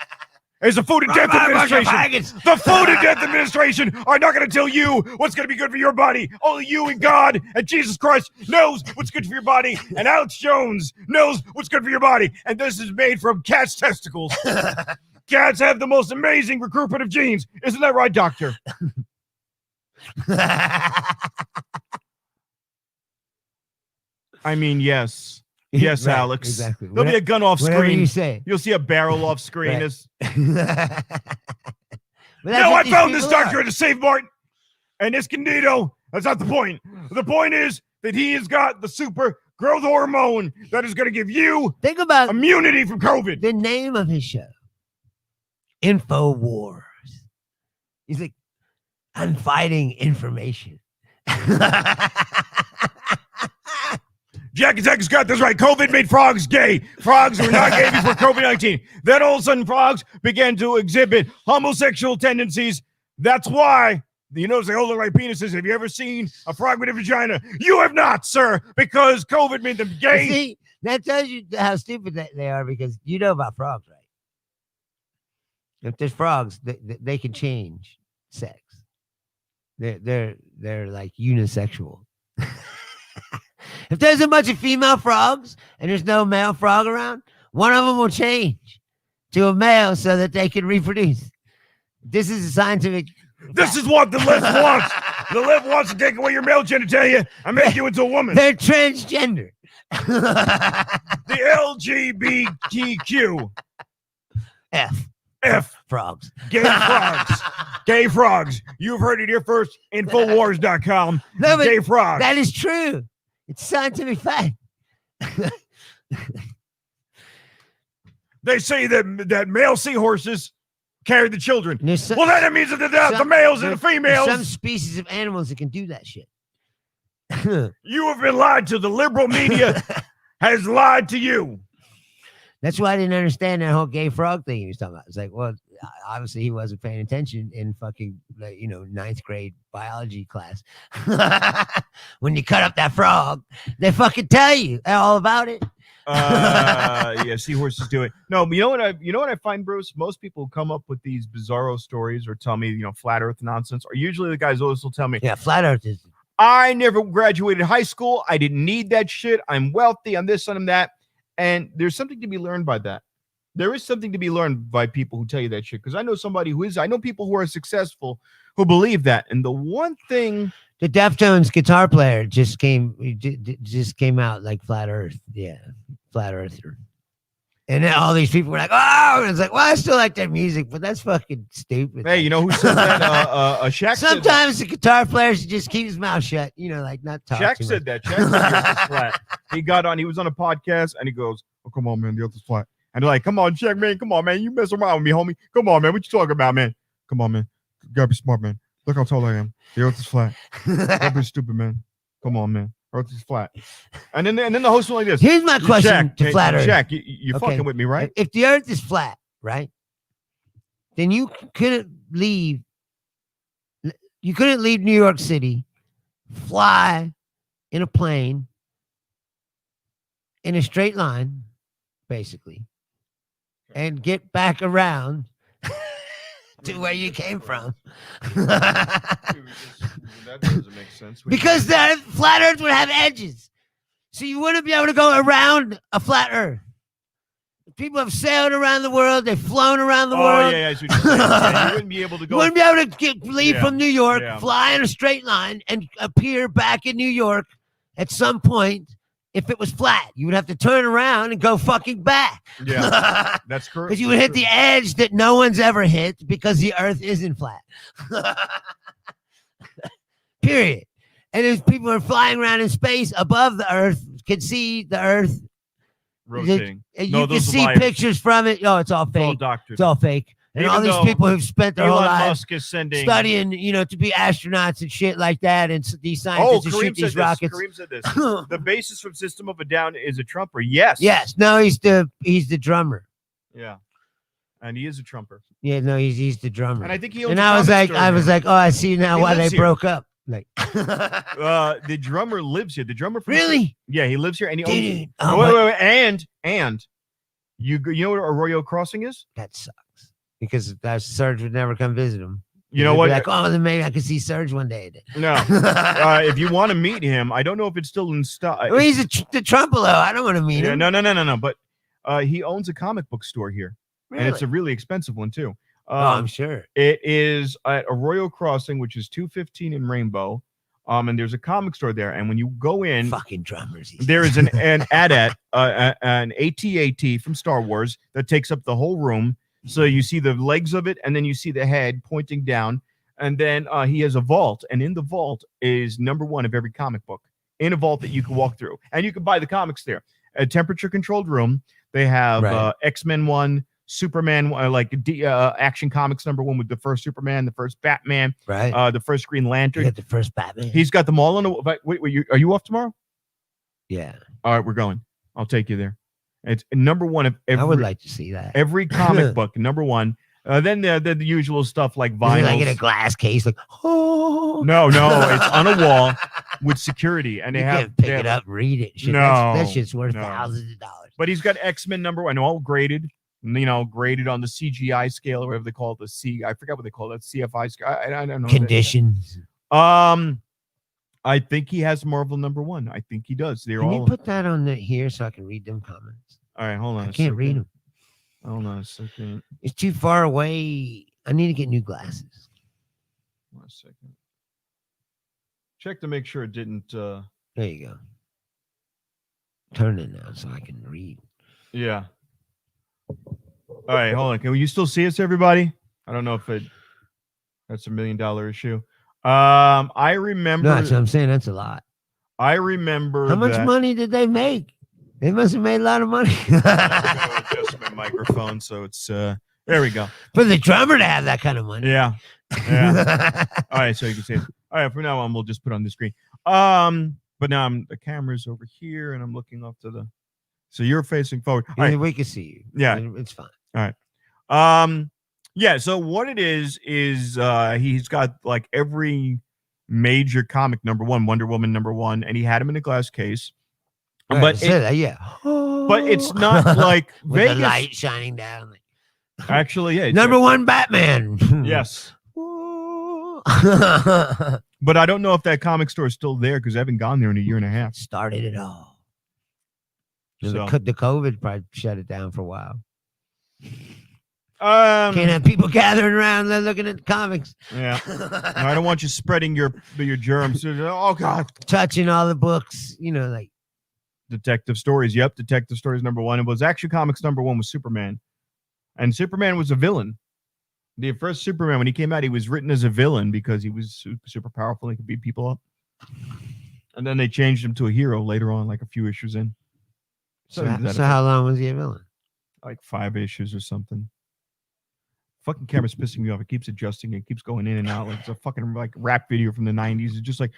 is the Food and Death Administration. The Food and Death Administration are not going to tell you what's going to be good for your body. Only you and God and Jesus Christ knows what's good for your body. And Alex Jones knows what's good for your body. And this is made from cat's testicles. Cats have the most amazing recruitment of genes. Isn't that right, doctor? I mean, yes. Yes, Right, Alex. exactly. There'll be a gun off Whatever screen. you say. You'll see a barrel off screen. Right. No, I found this doctor at a Save Mart and Escondido. That's not the point. The point is that he has got the super growth hormone that is going to give you Think about immunity from COVID. the name of his show. InfoWars. He's like, I'm fighting information. Jack Attack's got this right. COVID made frogs gay. Frogs were not gay before COVID-19. Then all of a sudden, frogs began to exhibit homosexual tendencies. That's why, you notice they all look like penises. Have you ever seen a frog with a vagina? You have not, sir, because COVID made them gay. See, that tells you how stupid they are, because you know about frogs, right? If there's frogs, they can change sex. They're like unisexual. If there's a bunch of female frogs and there's no male frog around, one of them will change to a male so that they can reproduce. This is a scientific. This is what the left wants. The left wants to take away your male genitalia and make you into a woman. They're transgender. The LGBTQ. F. Frogs. Gay frogs. Gay frogs. You've heard it here first. Infowars.com. No, but Gay frogs. that is true. It's scientific fact. They say that male seahorses carry the children. Well, that means that the males and the females. Some species of animals that can do that shit. You have been lied to. The liberal media has lied to you. That's why I didn't understand that whole gay frog thing he was talking about. It's like, well, obviously he wasn't paying attention in fucking, ninth grade biology class. When you cut up that frog, they fucking tell you all about it. Yeah, seahorses do it. No, but you know what I find, Bruce? Most people who come up with these bizarro stories or tell me, flat earth nonsense are usually the guys always will tell me, yeah, flat earth is. I never graduated high school. I didn't need that shit. I'm wealthy. I'm this, I'm that. And there's something to be learned by that. There is something to be learned by people who tell you that shit. Because I know I know people who are successful who believe that. And the one thing, the Deftones guitar player just came out like flat earth. Yeah, flat earther. And then all these people were like, oh, and it's like, well, I still like their music, but that's fucking stupid. Hey, you know who said that? Shaq Sometimes the guitar player should just keep his mouth shut, like not talk. Shaq said that. Shaq said the earth is flat. He was on a podcast and he goes, oh, come on, man, the earth is flat. And they're like, come on, Shaq, man, come on, man, you mess around with me, homie. Come on, man, what you talking about, man? Come on, man, you gotta be smart, man. Look how tall I am. The earth is flat. Don't be stupid, man. Come on, man. Earth is flat. And then the host went like this. Here's my question to flat earth. Shaq, you're fucking with me, right? If the earth is flat, right, then you couldn't leave New York City, fly in a plane in a straight line, basically, and get back around to where you came from. That doesn't make sense. Because the flat Earth would have edges. So you wouldn't be able to go around a flat Earth. People have sailed around the world. They've flown around the world. Yeah, that's what you're saying. Yeah, you wouldn't be able to go. You wouldn't be able to leave from New York, fly in a straight line, and appear back in New York at some point if it was flat. You would have to turn around and go fucking back. Yeah, that's correct. Because you would hit the edge that no one's ever hit because the Earth isn't flat. Period. And if people are flying around in space above the Earth, can see the Earth rotating. You can see pictures from it. Oh, it's all fake. It's all fake. And Even all these people who've spent their whole lives studying, to be astronauts and shit like that, and these scientists to shoot these rockets. Kareem said this. The bassist from System of a Down is a trumper. Yes. Yes. No, he's the drummer. Yeah. And he is a trumper. Yeah. No, he's the drummer. And I think he owns And I was like, oh, I see now why they broke up. Like, the drummer lives here. The drummer from yeah, he lives here, and he owns. Wait, and you know what Arroyo Crossing is? That sucks because that Serge would never come visit him. You know what? Like, oh, then maybe I could see Serge one day. No, if you want to meet him, I don't know if it's still in stock. Well, he's the Trumpelo. I don't want to meet him. No. But he owns a comic book store here, and it's a really expensive one too. I'm sure it is at Arroyo Crossing, which is 215 in Rainbow. And there's a comic store there. And when you go in, fucking drummers, there is an AT-AT, an AT-AT from Star Wars that takes up the whole room. So you see the legs of it, and then you see the head pointing down. And then he has a vault, and in the vault is #1 of every comic book in a vault that you can walk through, and you can buy the comics there. A temperature-controlled room. They have X-Men 1. Superman, Action Comics #1 with the first Superman, the first Batman, the first Green Lantern. You got the first Batman. He's got them all in a. Wait, are you off tomorrow? Yeah. All right, we're going. I'll take you there. It's #1 of every. I would like to see that. Every comic book, #1. Then the usual stuff like vinyls. Like in a glass case, like No, it's on a wall with security, and pick it up, read it. Shit. No, that shit's worth thousands of dollars. But he's got X-Men #1, all graded. Graded on the CGI scale or whatever they call it, I forgot what they call it, CFI scale. I don't know. Conditions. I think he has Marvel #1. I think he does. Can you put that on here so I can read them comments? All right, hold on. I can't read them. Hold on a second. It's too far away. I need to get new glasses. 1 second. Check to make sure it didn't. There you go. Turn it now so I can read. Yeah. All right, hold on. Can you still see us, everybody? I don't know if that's $1 million issue. I remember. No, that's what I'm saying. That's a lot. I remember. How much money did they make? They must have made a lot of money. Adjust my microphone so it's there we go. For the drummer to have that kind of money. Yeah. All right, so you can see it. All right, from now on, we'll just put on the screen. But now the camera's over here, and I'm looking up to the. So you're facing forward. All right. We can see you. Yeah, it's fine. All right. Yeah. So what it is he's got like every major comic #1, Wonder Woman #1, and he had him in a glass case. Right, but but it's not like with Vegas. The light shining down. Actually, yeah. #1 Batman. Yes. But I don't know if that comic store is still there because I haven't gone there in a year and a half. Started it all. So. The COVID probably shut it down for a while. Can't have people gathering around looking at the comics. Yeah. No, I don't want you spreading your germs. Oh God. Touching all the books, like Detective Stories. Yep, Detective Stories #1. It was Action Comics #1 was Superman. And Superman was a villain. The first Superman, when he came out, he was written as a villain because he was super powerful and he could beat people up. And then they changed him to a hero later on, like a few issues in. So how long was he a villain? Like 5 issues or something. Fucking camera's pissing me off. It keeps adjusting. It keeps going in and out. Like it's a fucking like rap video from the 90s. It's just like.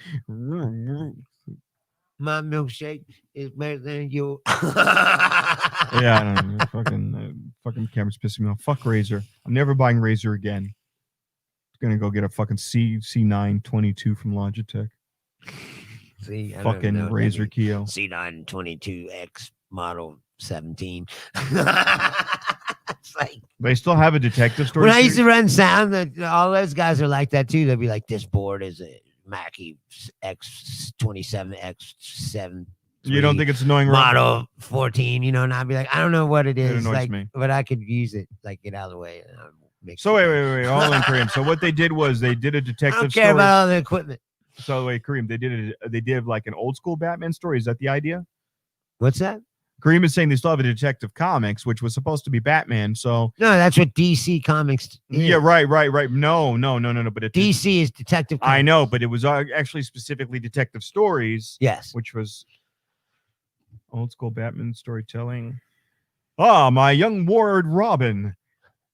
My milkshake is better than you. Yeah, I don't know. Fucking camera's pissing me off. Fuck Razer. I'm never buying Razer again. I'm gonna go get a fucking C9 22 from Logitech. See, fucking Razer Keo. C9 22X model 17. It's like they still have a Detective Story. When I used to run sound, all those guys are like that too. They'll be like, "This board is Mackie X27 X7. You don't think it's annoying, Rob? Model 14, you know, and I'd be like, I don't know what it is, annoys like, me. but I could use it, like, get out of the way. And make So wait, hold on, Kareem. So what they did was they did a I detective don't care story. about all the equipment. So wait, Kareem, they did like an old school Batman story. Is that the idea? What's that? Kareem is saying they still have a Detective Comics, which was supposed to be Batman. So No, that's what DC Comics is. yeah, right. No. But DC is Detective Comics. I know, but it was actually specifically detective stories. Yes. Which was old school Batman storytelling. Ah, my young ward Robin.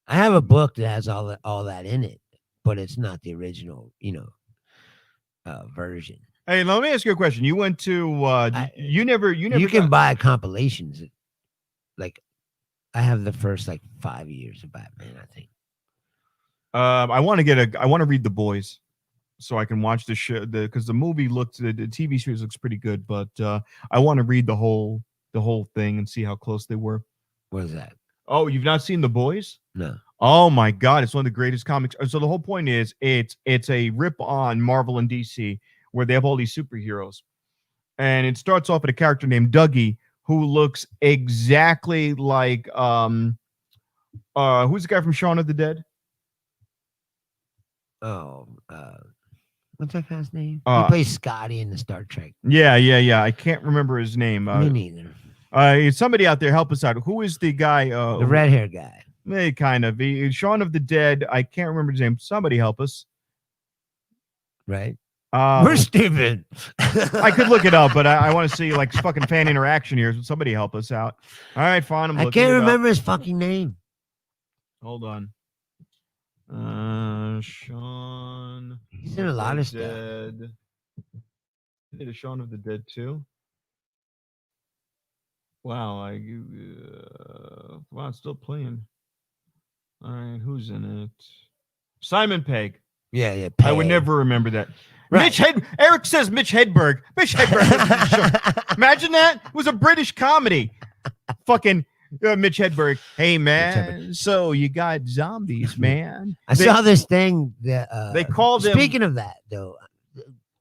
I have a book that has all that in it, but it's not the original, version. Hey, let me ask you a question. You went to you never You can buy compilations. Like, I have the first like 5 years of Batman, I think. I want to read The Boys so I can watch the show because the movie the TV series looks pretty good, but I want to read the whole thing and see how close they were. What is that? Oh, you've not seen The Boys? No. Oh my God, it's one of the greatest comics. So the whole point is it's a rip on Marvel and DC where they have all these superheroes. And it starts off with a character named Dougie who looks exactly like who's the guy from Shaun of the Dead? Oh, what's that guy's name? He plays Scotty in the Star Trek. Yeah. I can't remember his name. Me neither. Somebody out there, help us out. Who is the guy? The red hair guy. Kind of. Shaun of the Dead. I can't remember his name. Somebody help us. Right. We're stupid. I could look it up, but I want to see like fucking fan interaction here. Somebody help us out. All right, fine. I can't remember his fucking name. Hold on. Shaun. He's in a lot of stuff. Did a Shaun of the Dead too? Wow, wow, it's still playing. All right, who's in it? Simon Pegg. Yeah. I would never remember that. Right. Eric says Mitch Hedberg. Mitch Hedberg. Imagine that. It was a British comedy. Fucking Mitch Hedberg. Hey, man. So you got zombies, man. I saw this thing that they called him. Speaking of that, though,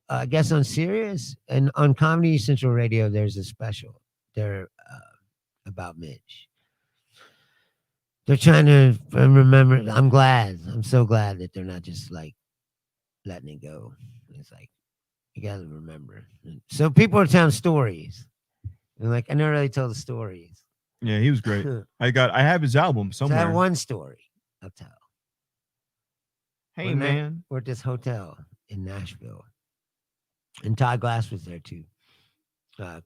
I guess on Sirius and on Comedy Central Radio, there's a special. They're about Mitch. They're trying to remember. I'm so glad that they're not just like letting it go. It's like, you got to remember. So people are telling stories. And like, I never really told the stories. Yeah, he was great. I have his album somewhere. So I have one story I'll tell. Hey, man. We're at this hotel in Nashville. And Todd Glass was there too.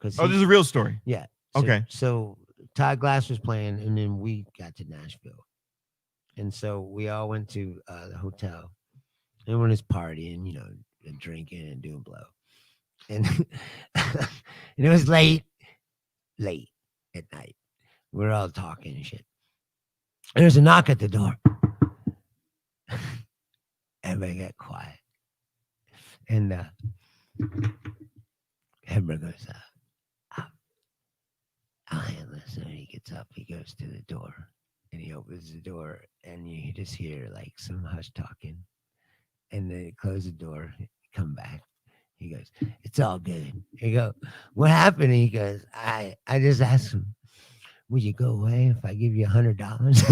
This is a real story. Yeah. Okay. So Todd Glass was playing, and then we got to Nashville. And so we all went to the hotel. Everyone is partying, and drinking and doing blow. And, and it was late at night. We're all talking and shit. And there's a knock at the door. Everybody got quiet. And Hedberg goes, I'll handle this. And he gets up, he goes to the door, and he opens the door, and you just hear like some hush talking. And then he closes the door, come back. He goes, it's all good. He go, what happened? And he goes, I just asked him, would you go away if I give you $100?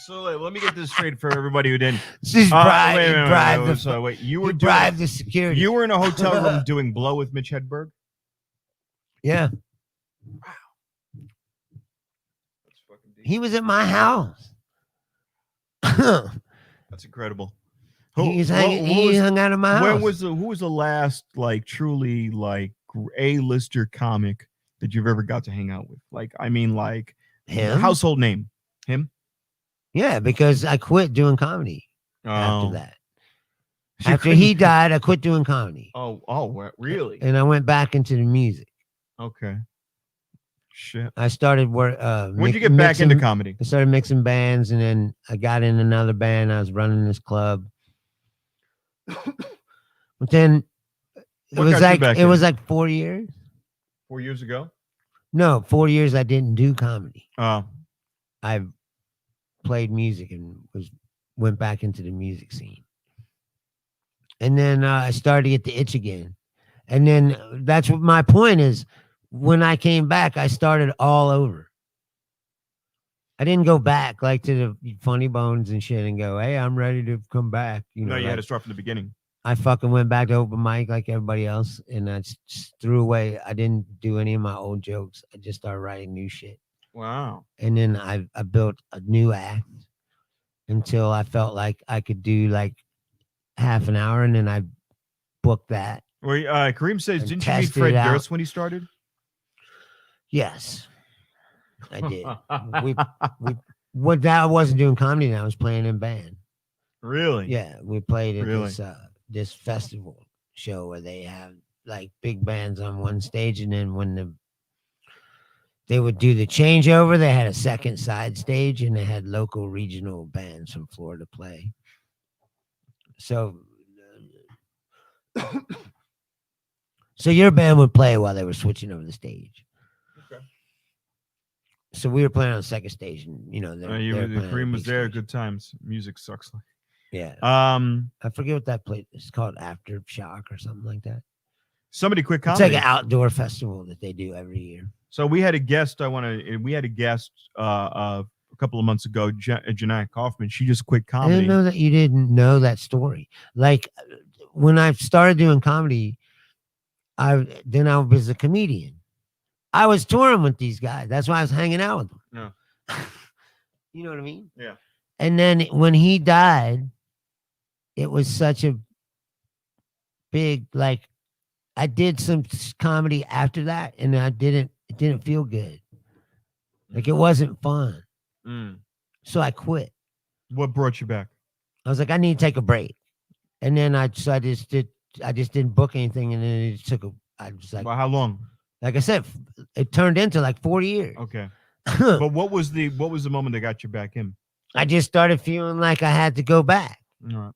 So let me get this straight for everybody who didn't. She's bribed the security. You were in a hotel room doing blow with Mitch Hedberg? Yeah. Wow. That's fucking deep. He was at my house. That's incredible. He hung out of my house. Who was the last like truly like A-lister comic that you've ever got to hang out with? Like, I mean, like him? Household name. Him? Yeah, because I quit doing comedy after that. You after he died, I quit doing comedy. Oh, really? And I went back into the music. Okay. Shit. I started When'd you get back into comedy? I started mixing bands, and then I got in another band. I was running this club. But then it was like 4 years. 4 years ago? No, 4 years I didn't do comedy. Oh. I played music and was went back into the music scene. And then I started to get the itch again. And then that's what my point is. When I came back, I started all over. I didn't go back like to the Funny Bones and shit and go, hey, I'm ready to come back. You know, No, you like, had to start from the beginning. I fucking went back to open mic like everybody else, and I just threw away. I didn't do any of my old jokes. I just started writing new shit. Wow. And then I built a new act until I felt like I could do like half an hour, and then I booked that. Well, Kareem says, And didn't you meet tested Fred it out. Durst when he started? Yes, I did. I wasn't doing comedy. Then I was playing in band. Really? Yeah, we played at Really? this festival show where they have like big bands on one stage, and then when they would do the changeover, they had a second side stage, and they had local regional bands from Florida play. So, so your band would play while they were switching over the stage. Okay. So we were playing on the second stage, and you know, Kareem was there. Good times. Music sucks. Yeah. I forget what that place is called, Aftershock or something like that. Somebody quit It's comedy. like an outdoor festival that they do every year. So we had a guest. We had a guest a couple of months ago, Janai Kaufman. She just quit comedy. I didn't know that you didn't know that story. Like when I started doing comedy, I was a comedian. I was touring with these guys. That's why I was hanging out with them. Yeah. You know what I mean? Yeah. And then when he died, it was such a big, like, I did some comedy after that, and it didn't feel good. Like, it wasn't fun. Mm. So I quit. What brought you back? I was like, I need to take a break. And then I just didn't book anything, and then it took I was like, Well, how long? Like I said, it turned into like 40 years. Okay. But what was the moment that got you back in? I just started feeling like I had to go back. All right.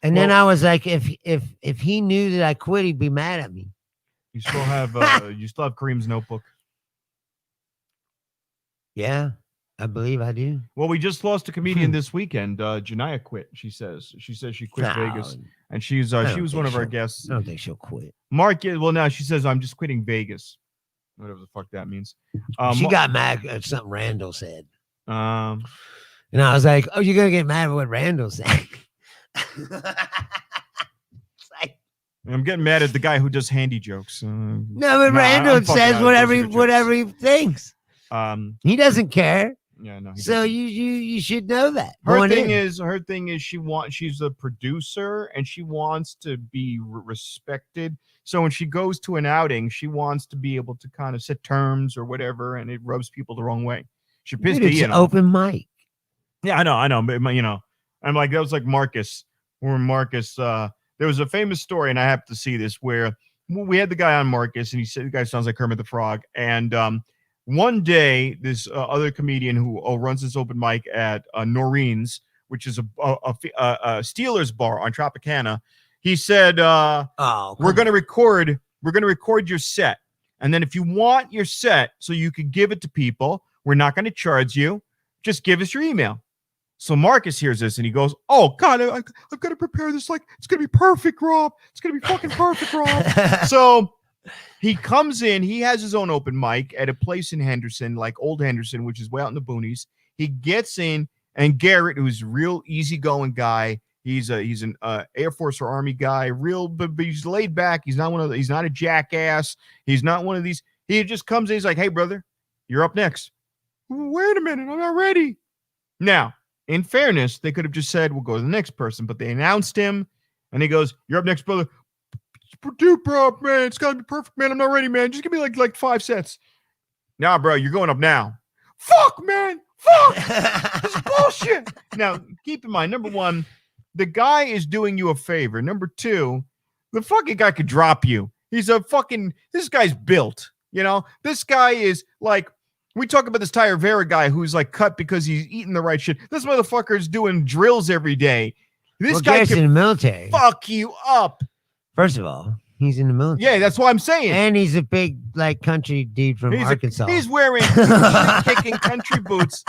And then I was like, if he knew that I quit, he'd be mad at me. You still have Kareem's notebook. Yeah, I believe I do. Well, we just lost a comedian this weekend. Janaya quit. She says she quit Vegas, and she was one of our guests. I don't think she'll quit. Mark, well, now she says I'm just quitting Vegas, whatever the fuck that means. She got mad at something Randall said. And I was like, "Oh, you're gonna get mad at what Randall said?" I'm getting mad at the guy who does handy jokes. No, but Randall says whatever he thinks. He doesn't care. Yeah, no. So you should know that. Her thing is she's a producer and she wants to be respected. So when she goes to an outing, she wants to be able to kind of set terms or whatever, and it rubs people the wrong way. She pissed me off. Open mic. Yeah, I know, but I'm like, that was like Marcus. Where Marcus, there was a famous story, and I have to see this, where we had the guy on Marcus, and he said the guy sounds like Kermit the Frog, and one day, this other comedian who runs this open mic at Noreen's, which is a Steelers bar on Tropicana, he said, "We're going to record your set, and then if you want your set, so you can give it to people, we're not going to charge you. Just give us your email." So Marcus hears this and he goes, "Oh God, I've got to prepare this like it's going to be perfect, Rob. It's going to be fucking perfect, Rob." So he comes in, he has his own open mic at a place in Henderson, like Old Henderson, which is way out in the boonies. He gets in, and Garrett, who's a real easygoing guy, he's an Air Force or Army guy, but he's laid back. He's not a jackass. He's not one of these. He just comes in, he's like, "Hey, brother, you're up next." "Wait a minute, I'm not ready." Now, in fairness, they could have just said, "We'll go to the next person," but they announced him, and he goes, "You're up next, brother." "Dude, bro, man, it's gotta be perfect, man. I'm not ready, man. Just give me like 5 sets." "Nah, bro, you're going up now." "Fuck, man. Fuck. This is bullshit." Now, keep in mind, number one, the guy is doing you a favor. Number two, the fucking guy could drop you. This guy's built, This guy is like, we talk about this Ty Rivera guy who's like cut because he's eating the right shit. This motherfucker is doing drills every day. This guy can in the military. Fuck you up. First of all, he's in the military. Yeah, that's what I'm saying. And he's a big, like, country dude from Arkansas. He's wearing kicking country boots.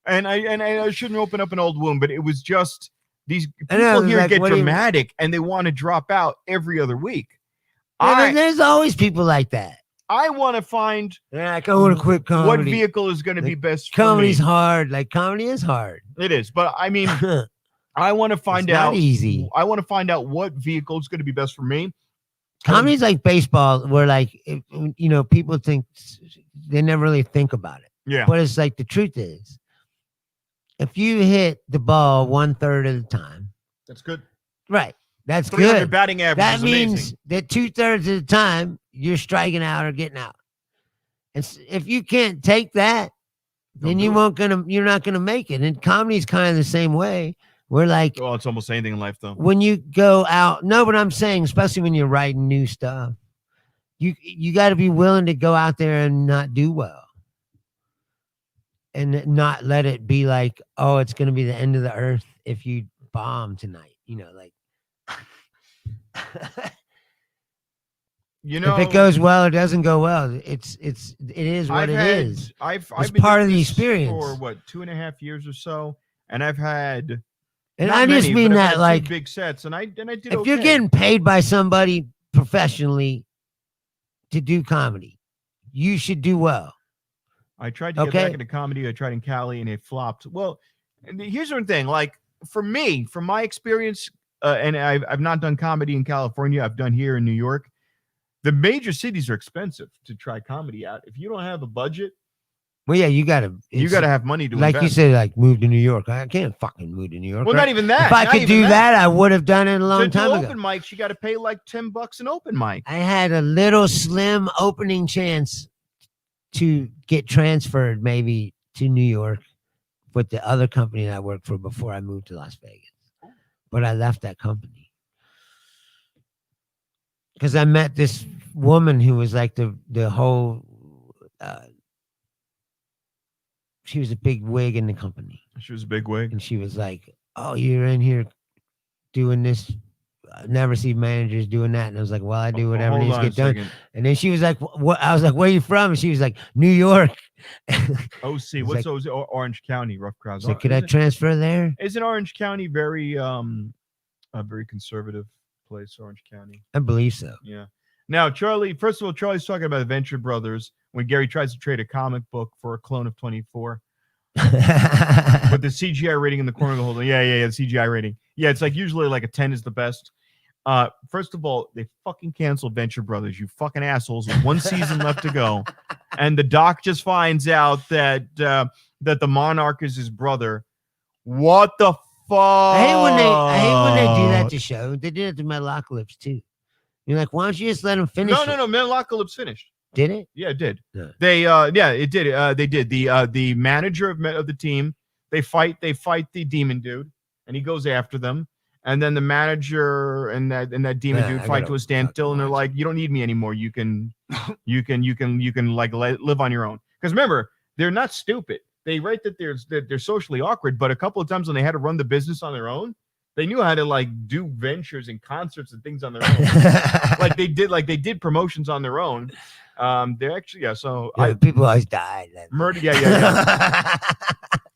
And I shouldn't open up an old wound, but it was just these I know, people here like, get what do you- dramatic and they want to drop out every other week. Yeah, there's always people like that. I want to find They're like, I want to quit comedy. what vehicle is going to be best for Comedy's me. hard. Like, comedy is hard. It is, but I mean, I want to find It's out. not easy. I want to find out what vehicle is going to be best for me. Comedy's like baseball, where like people think they never really think about it. Yeah, But it's like the truth is, if you hit the ball 1/3 of the time, that's good. right? That's 300 good. batting average. That is means amazing. that 2/3 of the time you're striking out or getting out. And if you can't take that, then you're not gonna make it. And comedy's kind of the same way. We're like, Well, it's almost anything in life, though. when you go out, no, but I'm saying, especially when you're writing new stuff, you got to be willing to go out there and not do well, and not let it be like, oh, it's going to be the end of the earth if you bomb tonight. Like, if it goes well or doesn't go well, it is what it is. I've It's been part doing of the this experience. for what 2.5 years or so, and I've had. And not I just many, mean but I've that, had two like, big sets, and I did. if you're getting paid by somebody professionally to do comedy, you should do well. I tried to get back into comedy. I tried in Cali, and it flopped. Well, and here's the thing: like for me, from my experience, and I've not done comedy in California. I've done here in New York. The major cities are expensive to try comedy out. If you don't have a budget, well, yeah, you gotta have money to like invest. you said, like move to New York. I can't fucking move to New York. Well, not even that. If I Not could even do that, I would have done it a long time ago. Open mics, you got to pay like $10 an open mic. I had a little slim opening chance to get transferred maybe to New York with the other company that I worked for before I moved to Las Vegas. But I left that company because I met this woman who was like the whole she was a big wig in the company. She was a big wig. And she was like, oh, you're in here doing this. I've never seen managers doing that. And I was like, well, I do whatever needs to get done. And then she was like, what? I was like, where are you from? And she was like, New York. OC. What's OC? Orange County, rough crowds. So could I transfer there? Isn't Orange County very a very conservative place, Orange County? I believe so. Yeah. Now, Charlie, first of all, Charlie's talking about the Venture Brothers when Gary tries to trade a comic book for a clone of 24. With the CGI rating in the corner of the whole thing. Yeah, the CGI rating. Yeah, it's like usually like a 10 is the best. First of all, they fucking canceled Venture Brothers, you fucking assholes, with one season left to go. And the doc just finds out that that the Monarch is his brother. What the fuck? I hate when they do that to show. They did it to Metalocalypse too. You're like, why don't you just let them finish? No. Metalocalypse finished. Did it? Yeah, it did. Yeah. They it did. They did. The manager of the team, they fight the demon dude, and he goes after them. And then the manager and that demon dude fight to a standstill, and they're like, "You don't need me anymore. You can like live on your own." Because remember, they're not stupid. They write that they're socially awkward, but a couple of times when they had to run the business on their own, they knew how to like do ventures and concerts and things on their own. like they did promotions on their own. They're actually So people always died. Murder. Yeah.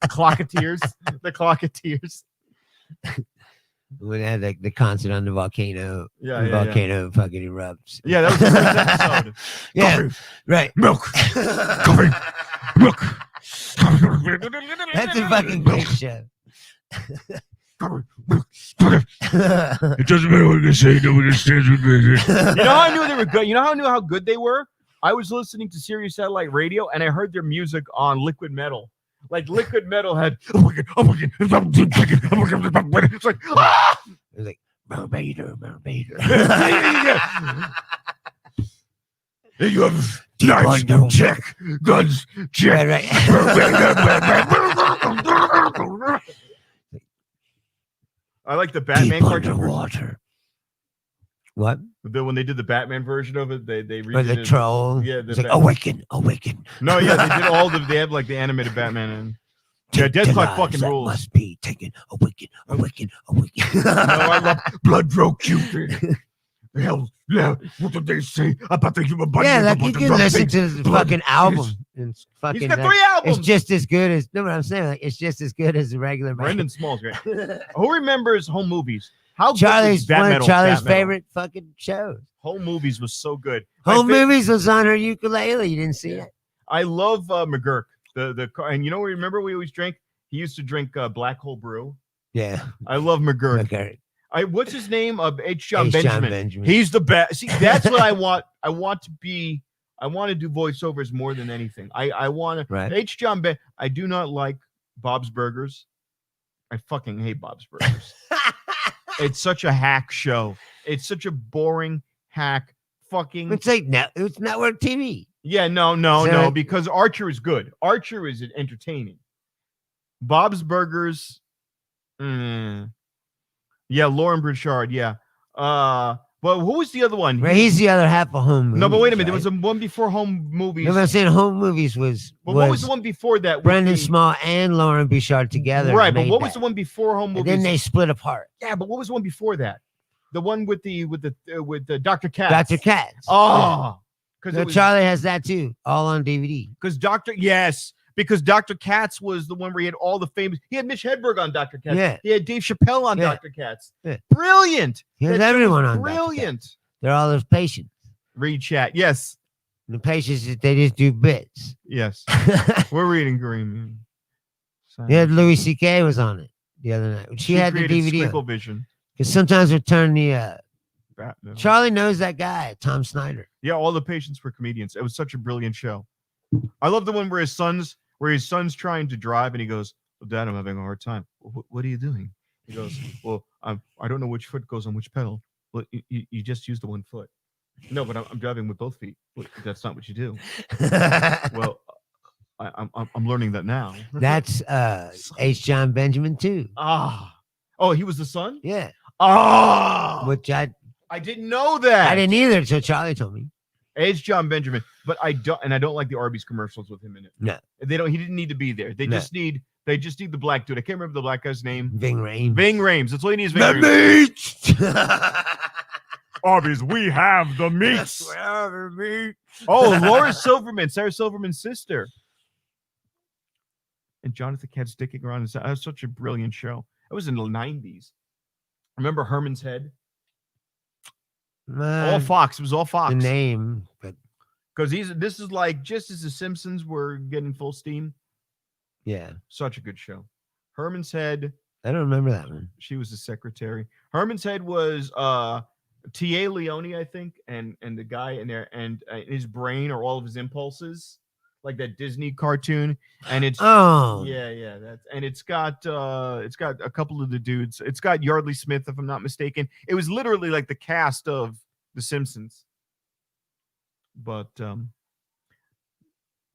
Clocketeers. The Clocketeers. When they had the concert on the volcano. Yeah, the volcano fucking erupts. Yeah, that was the first episode. Yeah, coffee, right. Milk. Coffee. Milk. That's a fucking great show. It doesn't matter what they say, nobody understands what they say. You know how I knew they were good? You know how I knew how good they were? I was listening to Sirius Satellite Radio, and I heard their music on Liquid Metal. Like Liquid Metal had, it's like, ah! It was like, Barbader. And you have knives, check, guns, check. Right. I like the Batman cartoon. Underwater. What? When they did the Batman version of it, they Or redid the it. troll. Yeah, It's like, awaken. No, yeah, they did all they had like the animated Batman and yeah, Deathclock fucking that rules. Must be taken. Awaken. No, I love Blood Broke Cupid. Hell, yeah, what did they say about the human body? Yeah, like you can listen to the fucking album. It's fucking. He's got 3 albums. It's just as good as. No, what I'm saying, like, it's just as good as the regular. Brendan Small's great. Who remembers Home Movies? How good Charlie's was Bat one of Metal, Charlie's Bat Metal? favorite fucking shows. Home Movies was so good. Home Movies was on her ukulele. You didn't see it? I love McGurk. And you know, remember we always drank. He used to drink Black Hole Brew. Yeah. I love McGurk. Okay. What's his name? H. John H. Benjamin. Benjamin. He's the best. See, that's what I want. I want to do voiceovers more than anything. I want to. Right. H. John Ben. I do not like Bob's Burgers. I fucking hate Bob's Burgers. It's such a hack show. It's such a boring hack fucking. It's like it's network TV. Yeah, no, because Archer is good. Archer is entertaining. Bob's Burgers. Yeah, Lauren Bouchard. Yeah. Well, who was the other one? Right, he's the other half of Home Movies. No, but wait a minute. Right? There was one before Home Movies. No, I'm saying Home Movies was. But what was the one before that? Brendan Small and Lauren Bouchard together. Right, but what was the one before Home Movies? And then they split apart. Yeah, but what was the one before that? The one with the Dr. Katz. Dr. Katz. Oh, because Charlie has that too, all on DVD. Because Dr. Katz was the one where he had all the famous. He had Mitch Hedberg on Dr. Katz. Yeah. He had Dave Chappelle on Yeah. Dr. Katz. Yeah. Brilliant. He has everyone on. Brilliant. They're all his patients. Read chat. Yes. The patients, they just do bits. Yes. We're reading Green. Yeah, Louis C.K. was on it the other night. She had the DVD. Vision. Because sometimes we turn the. Batman. Charlie knows that guy, Tom Snyder. Yeah, all the patients were comedians. It was such a brilliant show. I love the one where his son's trying to drive and he goes, well, Dad, I'm having a hard time. What are you doing? He goes, well, I don't know which foot goes on which pedal. Well, you just use the one foot. No, but I'm driving with both feet. Well, that's not what you do. Well, I'm learning that now. That's H. John Benjamin too. Oh, he was the son? Yeah. Which Which I didn't know that. I didn't either until Charlie told me. H. John Benjamin, but I don't like the Arby's commercials with him in it. No. He didn't need to be there. They just need the black dude. I can't remember the black guy's name. Ving Rhames. Ving Rhames. That's all he needs. Ving Rhames. Arby's, we have the meats. Oh, Laura Silverman, Sarah Silverman's sister. And Jonathan Katz dicking around. That was such a brilliant show. It was in the 90s. Remember Herman's Head? All Fox. It was all Fox. The name, but because this is like just as the Simpsons were getting full steam. Yeah, such a good show. Herman's Head. I don't remember that one. She was the secretary. Herman's Head was T.A. Leone, I think, and the guy in there, and his brain or all of his impulses, like that Disney cartoon. And it's yeah, that's and it's got a couple of the dudes. It's got Yardley Smith, if I'm not mistaken. It was literally like the cast of The Simpsons. But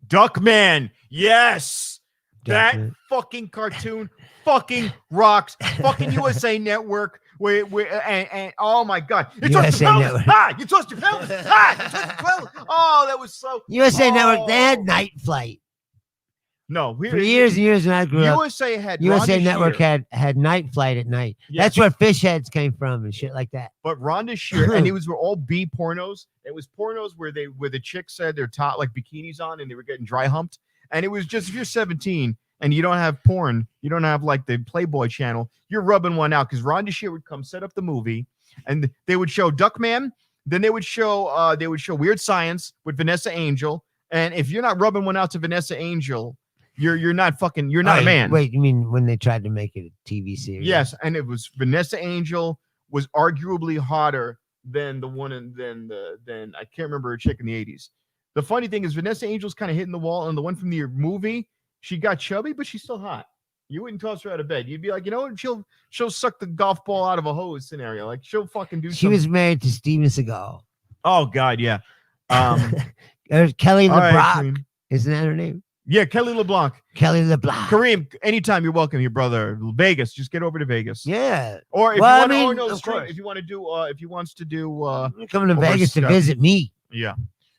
Duckman, yes. That fucking cartoon fucking rocks. Fucking USA Network. And oh my God. You trust your pelvis. Ah, you trust your pelvis. Ah, you trust your pelvis. Oh, that was so. USA Network, they had Night Flight. No. For years and years when I grew up. USA Network had Night Flight at night. Yes. That's where fish heads came from and shit like that. But Rhonda Shear, and it was all B pornos. It was pornos where the chicks had their top like bikinis on and they were getting dry humped. And it was just, if you're 17 and you don't have porn, you don't have like the Playboy channel, you're rubbing one out because Rhonda Shear would come set up the movie and they would show Duckman. Then they would show Weird Science with Vanessa Angel. And if you're not rubbing one out to Vanessa Angel, you're not a man. Wait, you mean when they tried to make it a TV series? Yes. And it was Vanessa Angel was arguably hotter than the one than I can't remember a chick in the 80s. The funny thing is Vanessa Angel's kind of hitting the wall, and the one from the movie, she got chubby, but she's still hot. You wouldn't toss her out of bed. You'd be like, you know what? She'll suck the golf ball out of a hose scenario. Like she'll fucking do. She was married to Steven Seagal. Oh God, yeah. There's Kelly LeBlanc. Right, isn't that her name? Yeah, Kelly LeBlanc. Kelly LeBlanc. Kareem, anytime you're welcome here, brother. Vegas, just get over to Vegas. Yeah. Or if you want to, if you want to do, if he wants to do, you're coming to Vegas to visit me. Yeah.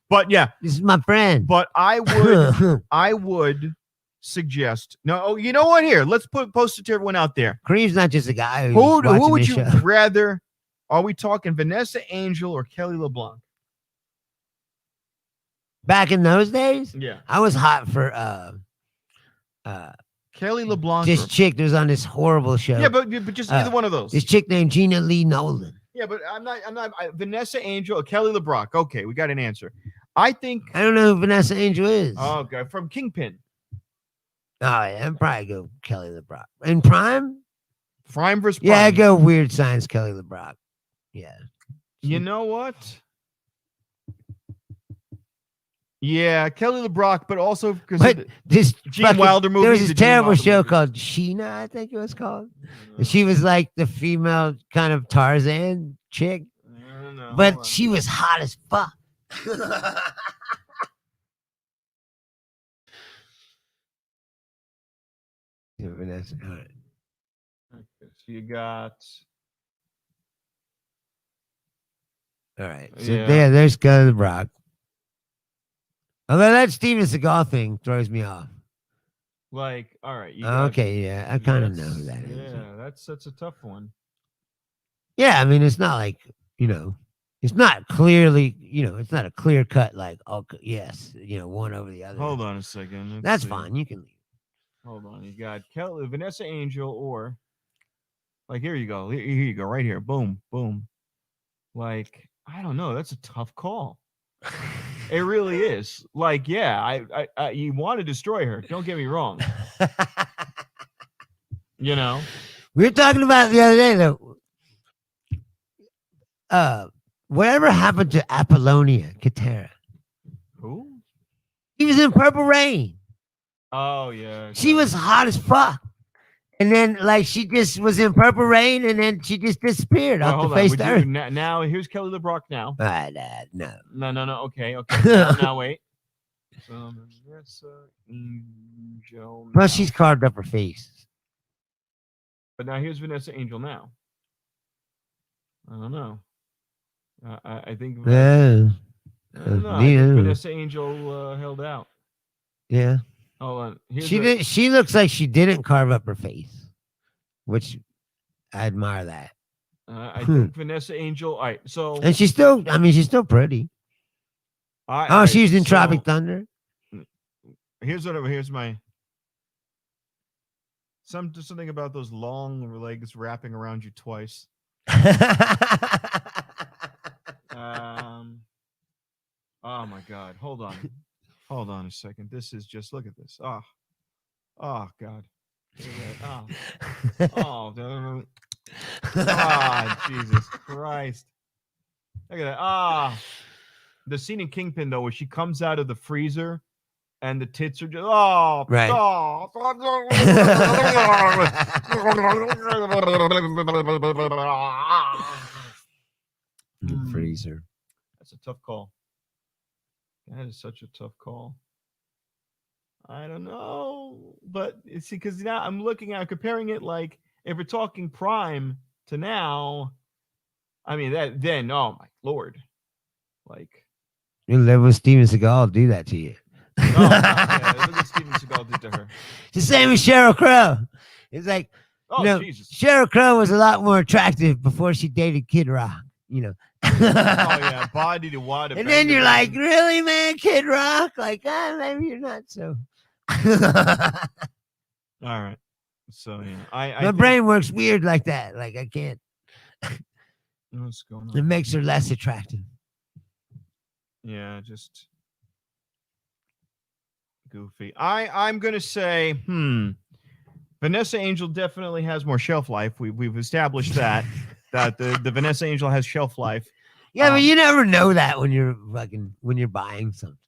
But yeah, this is my friend. But I would suggest. No, oh, you know what? Here, let's post it to everyone out there. Kareem's not just a guy. Who would you rather? Are we talking Vanessa Angel or Kelly LeBlanc? Back in those days, Yeah. I was hot for Kelly LeBlanc. this chick that was on this horrible show. Yeah, but just either one of those. This chick named Gina Lee Nolan. Yeah, but I'm not. Vanessa Angel or Kelly LeBrock. Okay, we got an answer. I think. I don't know who Vanessa Angel is. Oh, okay, from Kingpin. Oh, yeah, I'd probably go Kelly LeBrock. In Prime? Prime versus Prime. Yeah, I go Weird Science Kelly LeBrock. Yeah. You know what? Yeah, Kelly LeBrock, but also because this Gene Wilder movie. There was this terrible show movie. called Sheena, I think it was called. And she was like the female kind of Tarzan chick, but she was hot as fuck. Yeah, Vanessa. All right. Okay, so you got. All right. So Yeah. there's Kelly LeBrock. Although that Steven Seagal thing throws me off. Like, all right. You got, Okay, yeah, I kind of know who that is. Yeah, that's a tough one. Yeah, I mean, it's not like, it's not clearly, it's not a clear cut like, oh, yes, one over the other. Hold on a second. Let's That's see. fine. You can leave. Hold on. You got Kelly, Vanessa Angel, or like, here you go. Here you go. Right here. Boom, boom. Like, I don't know. That's a tough call. It really is. Like, yeah, I you want to destroy her. Don't get me wrong. We were talking about it the other day, though. Whatever happened to Apollonia Katera? Who? He was in Purple Rain. Oh, yeah. She was hot as fuck. And then, like, she just was in Purple Rain, and then she just disappeared off the face of the earth. Now, here's Kelly LeBrock now. No. No. Okay. Now, wait. So, Vanessa Angel. Well, she's carved up her face. But now here's Vanessa Angel now. I don't know. I think. Yeah. I don't know. I think Vanessa Angel held out. Yeah. Hold on. She looks like she didn't carve up her face, which I admire that. I think Vanessa Angel. All right. So. And she's still pretty. She was in Tropic Thunder. Here's my. Something about those long legs wrapping around you twice. Oh my God! Hold on a second. This is just, look at this. Oh God. Oh, Jesus Christ! Look at that. The scene in Kingpin though, where she comes out of the freezer. And the tits are just right. The freezer. That's a tough call. That is such a tough call. I don't know, but see, because now I'm looking at comparing it, like if we're talking Prime to now, I mean that then, oh my Lord, like you live with Steven Seagal, do that to you. Oh, yeah, look what Steven Seagal did to her. It's the same as Sheryl Crow. It's like, Jesus. Sheryl Crow was a lot more attractive before she dated Kid Rock, Oh, yeah, body to water. And then you're like, really, man, Kid Rock? Like, maybe you're not so. All right. So, yeah. My brain works weird like that. Like, I can't. What's going on? It makes her less attractive. Yeah, just goofy. I'm gonna say, Vanessa Angel definitely has more shelf life. We've established that the Vanessa Angel has shelf life. Yeah, but you never know that when you're buying something.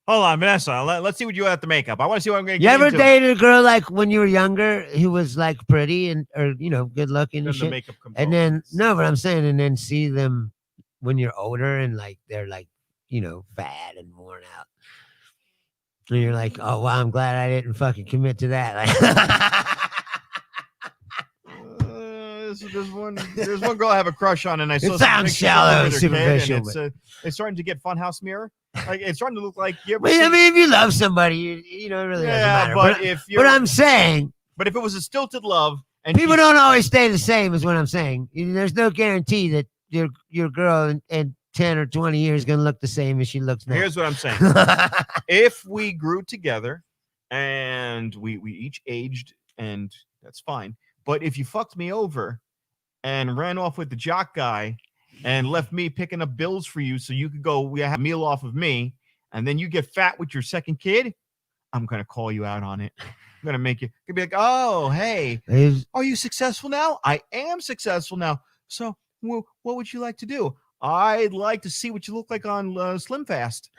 Hold on, Vanessa. Let's see what you have to makeup. I want to see what I'm gonna get. You ever into. dated a girl like when you were younger who was like pretty or good looking and shit? Makeup and then but I'm saying, and then see them when you're older and like they're like fat and worn out. And you're like, oh, wow, I'm glad I didn't fucking commit to that. There's one girl I have a crush on, and I saw it sounds shallow and superficial. It's starting to get funhouse mirror. Like it's starting to look like you. I mean, if you love somebody, it really doesn't matter. But I'm saying, but if it was a stilted love, and people don't always stay the same, is what I'm saying. There's no guarantee that your girl and 10 or 20 years going to look the same as she looks now. Here's what I'm saying. If we grew together and we each aged, and that's fine. But if you fucked me over and ran off with the jock guy and left me picking up bills for you so you could go we have a meal off of me, and then you get fat with your second kid, I'm going to call you out on it. I'm going to make you be like, oh, hey, are you successful now? I am successful now. So what would you like to do? I'd like to see what you look like on Slim Fast.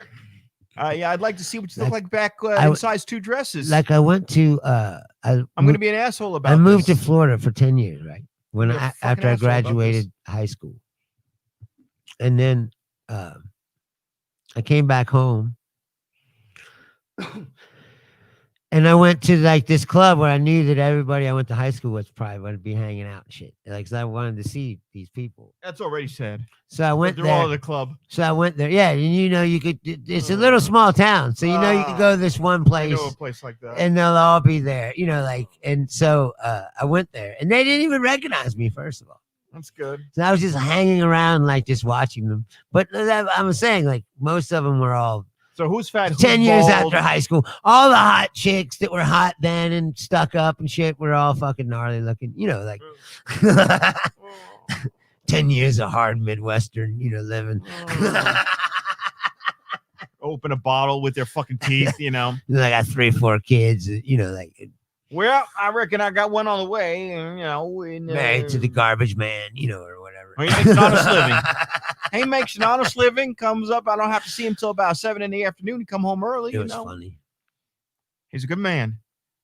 Yeah, I'd like to see what you look like back in size 2 dresses. Like I went to, I'm going to be an asshole about I moved this. to Florida for 10 years, right? After I graduated high school. And then I came back home. And I went to like this club where I knew that everybody I went to high school with probably would be hanging out and shit. Like, 'cause I wanted to see these people. That's already said. So I went they're there. all at the club. So I went there. Yeah, and you know, you could. It's a little small town, so you know you could go to this one place. I know a place like that. And they'll all be there. You know, like, and so I went there, and they didn't even recognize me. First of all, that's good. So I was just hanging around, like just watching them. But I was saying, like, most of them were all. So who's fat? Who's 10 years bald? after high school, all the hot chicks that were hot then and stuck up and shit were all fucking gnarly looking, you know, like 10 years of hard Midwestern, you know, living. Open a bottle with their fucking teeth, you know. I got 3 or 4 kids, you know, like. Well, I reckon I got one on the way, and, you know. Married to the garbage man, you know, or whatever. He makes an honest living. He makes an honest living, comes up. I don't have to see him till about 7 in the afternoon to come home early. It was funny. He's a good man.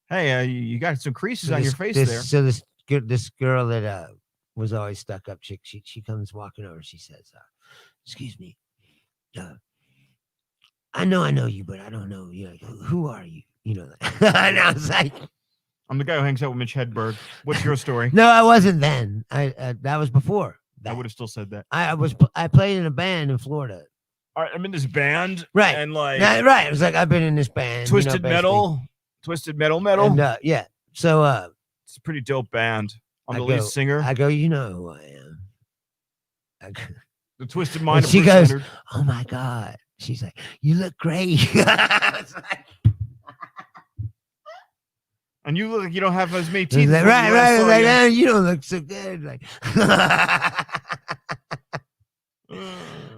Hey, you got some creases on your face there. So this girl that was always stuck up chick, she comes walking over. She says, excuse me. I know you, but I don't know you. Like, who are you? You know, and I was like, I'm the guy who hangs out with Mitch Hedberg. What's your story? No, I wasn't then. That was before. I would have still said that. I played in a band in Florida. All right, I'm in this band, right? And like, right. It was like I've been in this band, Twisted Metal. And, yeah. So it's a pretty dope band. I'm the lead singer. I go, you know who I am. The Twisted Mind. She goes, oh my god. She's like, you look great. And you look like you don't have as many teeth. Like, right. Like, oh, you don't look so good. Like,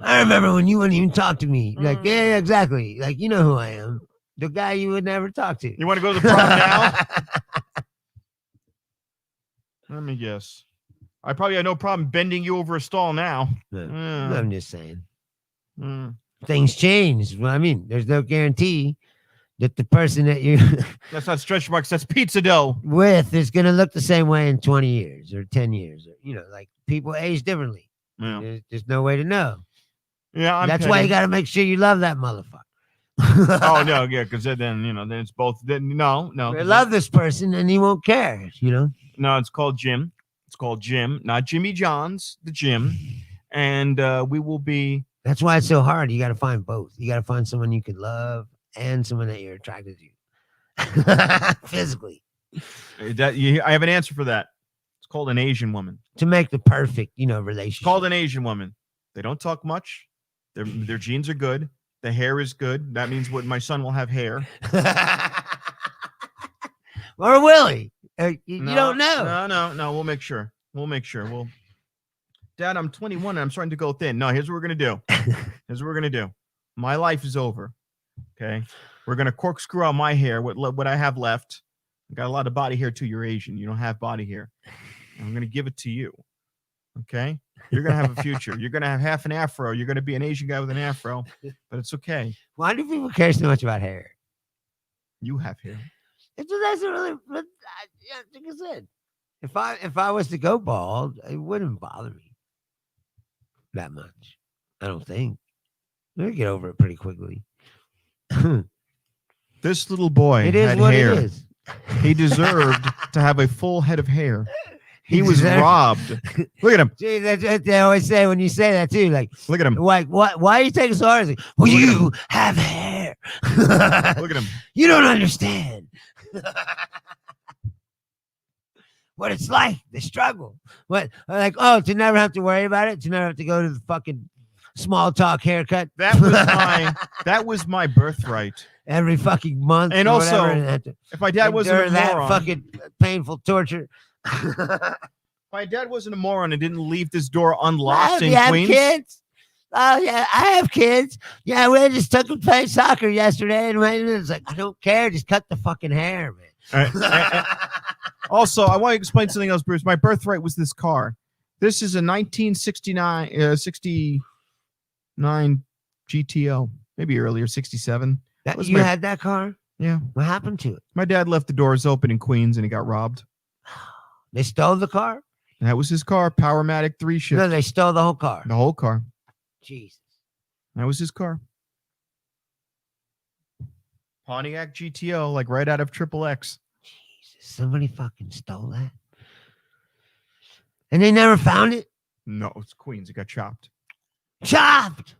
I remember when you wouldn't even talk to me. Like, yeah, exactly. Like, you know who I am. The guy you would never talk to. You want to go to the prom now? Let me guess. I probably had no problem bending you over a stall now. I'm just saying. Things change. Well, I mean, there's no guarantee that the person that you that's not stretch marks, that's pizza dough with is going to look the same way in 20 years or 10 years. Or, you know, like people age differently. Yeah. There's no way to know. Yeah, that's why you got to make sure you love that motherfucker. Oh no, yeah, because then you know, then it's both. Then no. I love this person, and he won't care. You know. No, it's called Jim. It's called Jim, not Jimmy John's. The Jim, and we will be. That's why it's so hard. You got to find both. You got to find someone you can love and someone that you're attracted to physically. I have an answer for that. It's called an Asian woman. To make the perfect, relationship. It's called an Asian woman. They don't talk much. Their genes are good. The hair is good. That means my son will have hair. Or will he? You don't know. No. We'll make sure. Dad, I'm 21 and I'm starting to go thin. No, here's what we're going to do. My life is over. Okay. We're going to corkscrew out my hair. What I have left. I got a lot of body hair too. You're Asian. You don't have body hair. I'm going to give it to you. Okay. You're going to have a future. You're going to have half an afro. You're going to be an Asian guy with an afro, but it's okay. Why do people care so much about hair? You have hair. It doesn't really, like I said, if I was to go bald, it wouldn't bother me that much. I don't think. We'll get over it pretty quickly. This little boy had hair. It is. He deserved to have a full head of hair. He was robbed. Look at him. Gee, that's what they always say when you say that too. Like, look at him. Like, why are you taking so hard? Like, well, you have hair. Look at him. You don't understand what it's like, the struggle. What, like, to never have to worry about it, to never have to go to the fucking small talk haircut. That was my birthright. Every fucking month. And or also, whatever, and have to If my dad wasn't a endure that moron, fucking painful torture. my dad wasn't a moron and didn't leave this door unlocked in you have Queens. kids? Oh yeah, I have kids. Yeah, we just took them to play soccer yesterday, and it's like, I don't care. Just cut the fucking hair, man. Also, I want to explain something else, Bruce. My birthright was this car. This is a 1969, 69 GTO, maybe earlier, 67. That, you had that car? Yeah. What happened to it? My dad left the doors open in Queens and he got robbed. They stole the car? That was his car, Powermatic 3 shift. No, they stole the whole car. The whole car. Jesus. That was his car. Pontiac GTO, like right out of Triple X. Jesus, somebody fucking stole that. And they never found it? No, it's Queens. It got chopped. Chopped!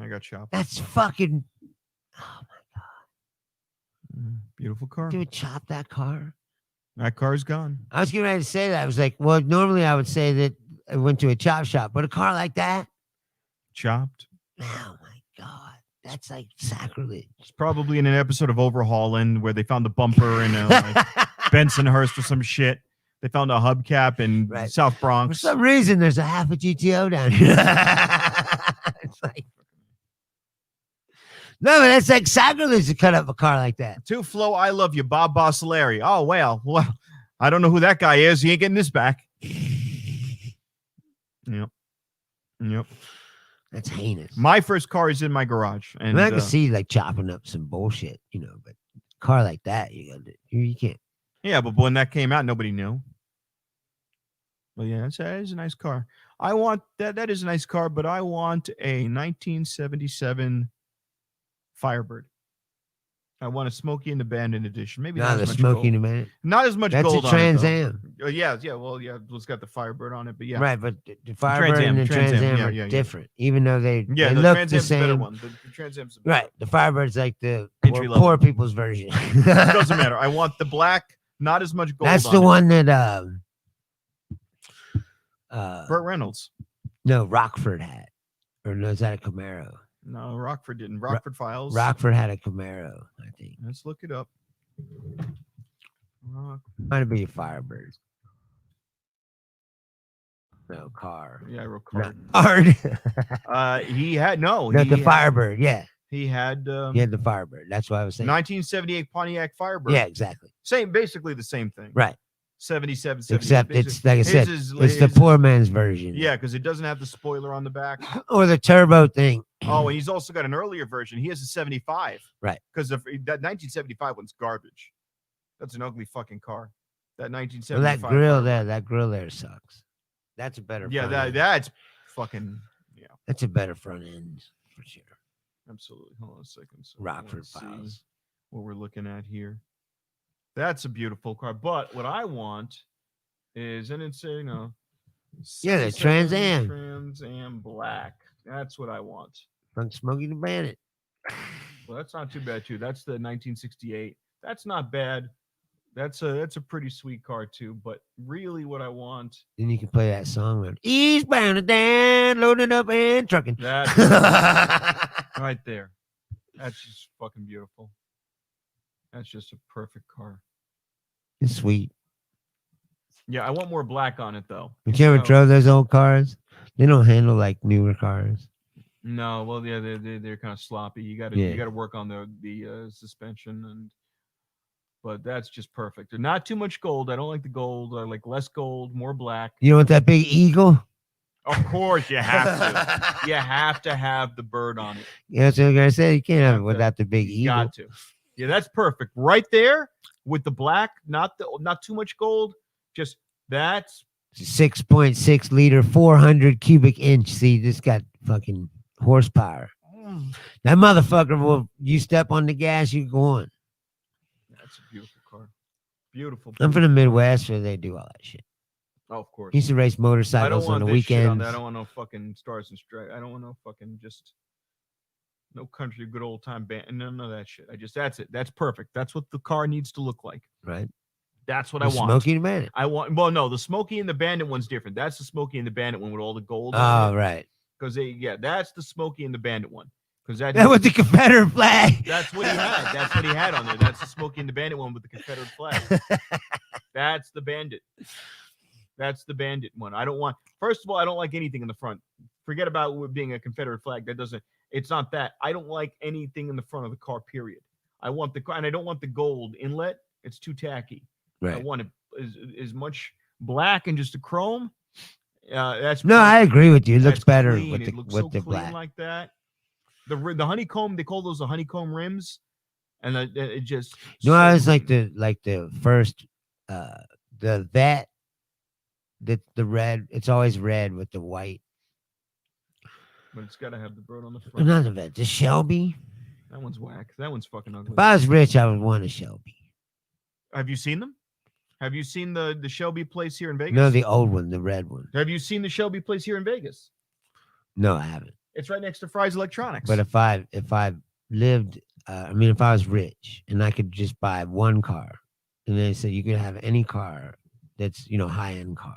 I got chopped. That's fucking... Oh, my God. Beautiful car. Dude, chop that car? That car's gone. I was getting ready to say that. I was like, well, normally I would say that I went to a chop shop, but a car like that? Chopped. Oh, my God. That's like sacrilege. It's probably in an episode of Overhauling where they found the bumper in like Bensonhurst or some shit. They found a hubcap in South Bronx. For some reason, there's a half a GTO down here. It's like, no, but that's like sacrilege to cut up a car like that. To Flo, I love you, Bob Bossoleri. Oh, well, I don't know who that guy is. He ain't getting this back. Yep. That's heinous. My first car is in my garage. And I can see like chopping up some bullshit, but a car like that, you can't. Yeah, but when that came out, nobody knew. Well, yeah, that is a nice car. I want that is a nice car, but I want a 1977 Firebird. I want a Smokey and the Bandit edition. Maybe not as Smokey and the Bandit. Not as much That's gold. That's a Trans Am. Yeah. Well, it's got the Firebird on it, but yeah. Right, but the Firebird and the Trans Am are different, even though they the look Trans the Am's same. The better one. The Trans Am's the better right, the Firebird's like the poor people's version. It doesn't matter. I want the black, not as much gold. That's the one that Burt Reynolds. No, Rockford had, or no, is that a Camaro? No, Rockford didn't. Rockford Files. Rockford had a Camaro, I think. Let's look it up. Might be a Firebird. No, car. Yeah, I wrote car. Hard. He had the Firebird. Yeah. He had the Firebird. That's what I was saying. 1978 Pontiac Firebird. Yeah, exactly. Basically the same thing. Right. 77. Except it's like I said, it's the poor man's version. Yeah, because it doesn't have the spoiler on the back or the turbo thing. Oh, and he's also got an earlier version. He has a 75. Right. Because that 1975 one's garbage. That's an ugly fucking car. That 1975. Well, that grill there sucks. That's a better. Yeah, that's fucking. Yeah. That's a better front end for sure. Absolutely. Hold on a second. So Rockford Files. What we're looking at here. That's a beautiful car. But what I want is, and it's the Trans Am. Trans Am black. That's what I want. From Smokey the Bandit. Well, that's not too bad too. That's the 1968. That's not bad. That's a pretty sweet car too. But really, what I want. Then you can play that song with eastbound and down, loading up and trucking. That's right there. That's just fucking beautiful. That's just a perfect car. It's sweet. Yeah, I want more black on it though. But you ever drove those old cars? They don't handle like newer cars. No, well, yeah, they're kind of sloppy. You got to work on the suspension but that's just perfect. They're not too much gold. I don't like the gold. I like less gold, more black. You don't want that big eagle? Of course, you have to. You have to have the bird on it. Yeah, that's what I'm gonna say. You can't have it without the big eagle. Got to. Yeah, that's perfect. Right there with the black, not too much gold. Just that's 6.6 liter, 400 cubic inch. See, this got fucking horsepower. That motherfucker will. You step on the gas, you go on. That's a beautiful car. Beautiful. I'm from the Midwest, where they do all that shit. Oh, of course. He used to race motorcycles on the weekends. I don't want no fucking Stars and Stripes. I don't want no fucking just no country, good old time band. None of that shit. That's it. That's perfect. That's what the car needs to look like. Right. That's what I want. Smokey and the Bandit. I want. Well, no, the Smokey and the Bandit one's different. That's the Smokey and the Bandit one with all the gold. Oh, right. because that's the Smokey and the Bandit one. Because That was the Confederate flag. that's what he had. That's what he had on there. That's the Smokey and the Bandit one with the Confederate flag. That's the Bandit. That's the Bandit one. I don't want. First of all, I don't like anything in the front. Forget about it being a Confederate flag. That doesn't. It's not that. I don't like anything in the front of the car. Period. I want the car, and I don't want the gold inlet. It's too tacky. I Right. want it as much black and just a chrome. That's No, I agree with you. It looks that's better clean. with It the looks with so the clean black. like that. The honeycomb, they call those the honeycomb rims, and it just. No, I was like the first the red. It's always red with the white. But it's got to have the bird on the front. Not the vet. The Shelby. That one's whack. That one's fucking ugly. If I was rich, I would want a Shelby. Have you seen them? Have you seen the Shelby place here in Vegas? No, the old one, the red one. Have you seen the Shelby place here in Vegas? No, I haven't. It's right next to Fry's Electronics. But if I lived, if I was rich and I could just buy one car, and they said you could have any car that's high end car.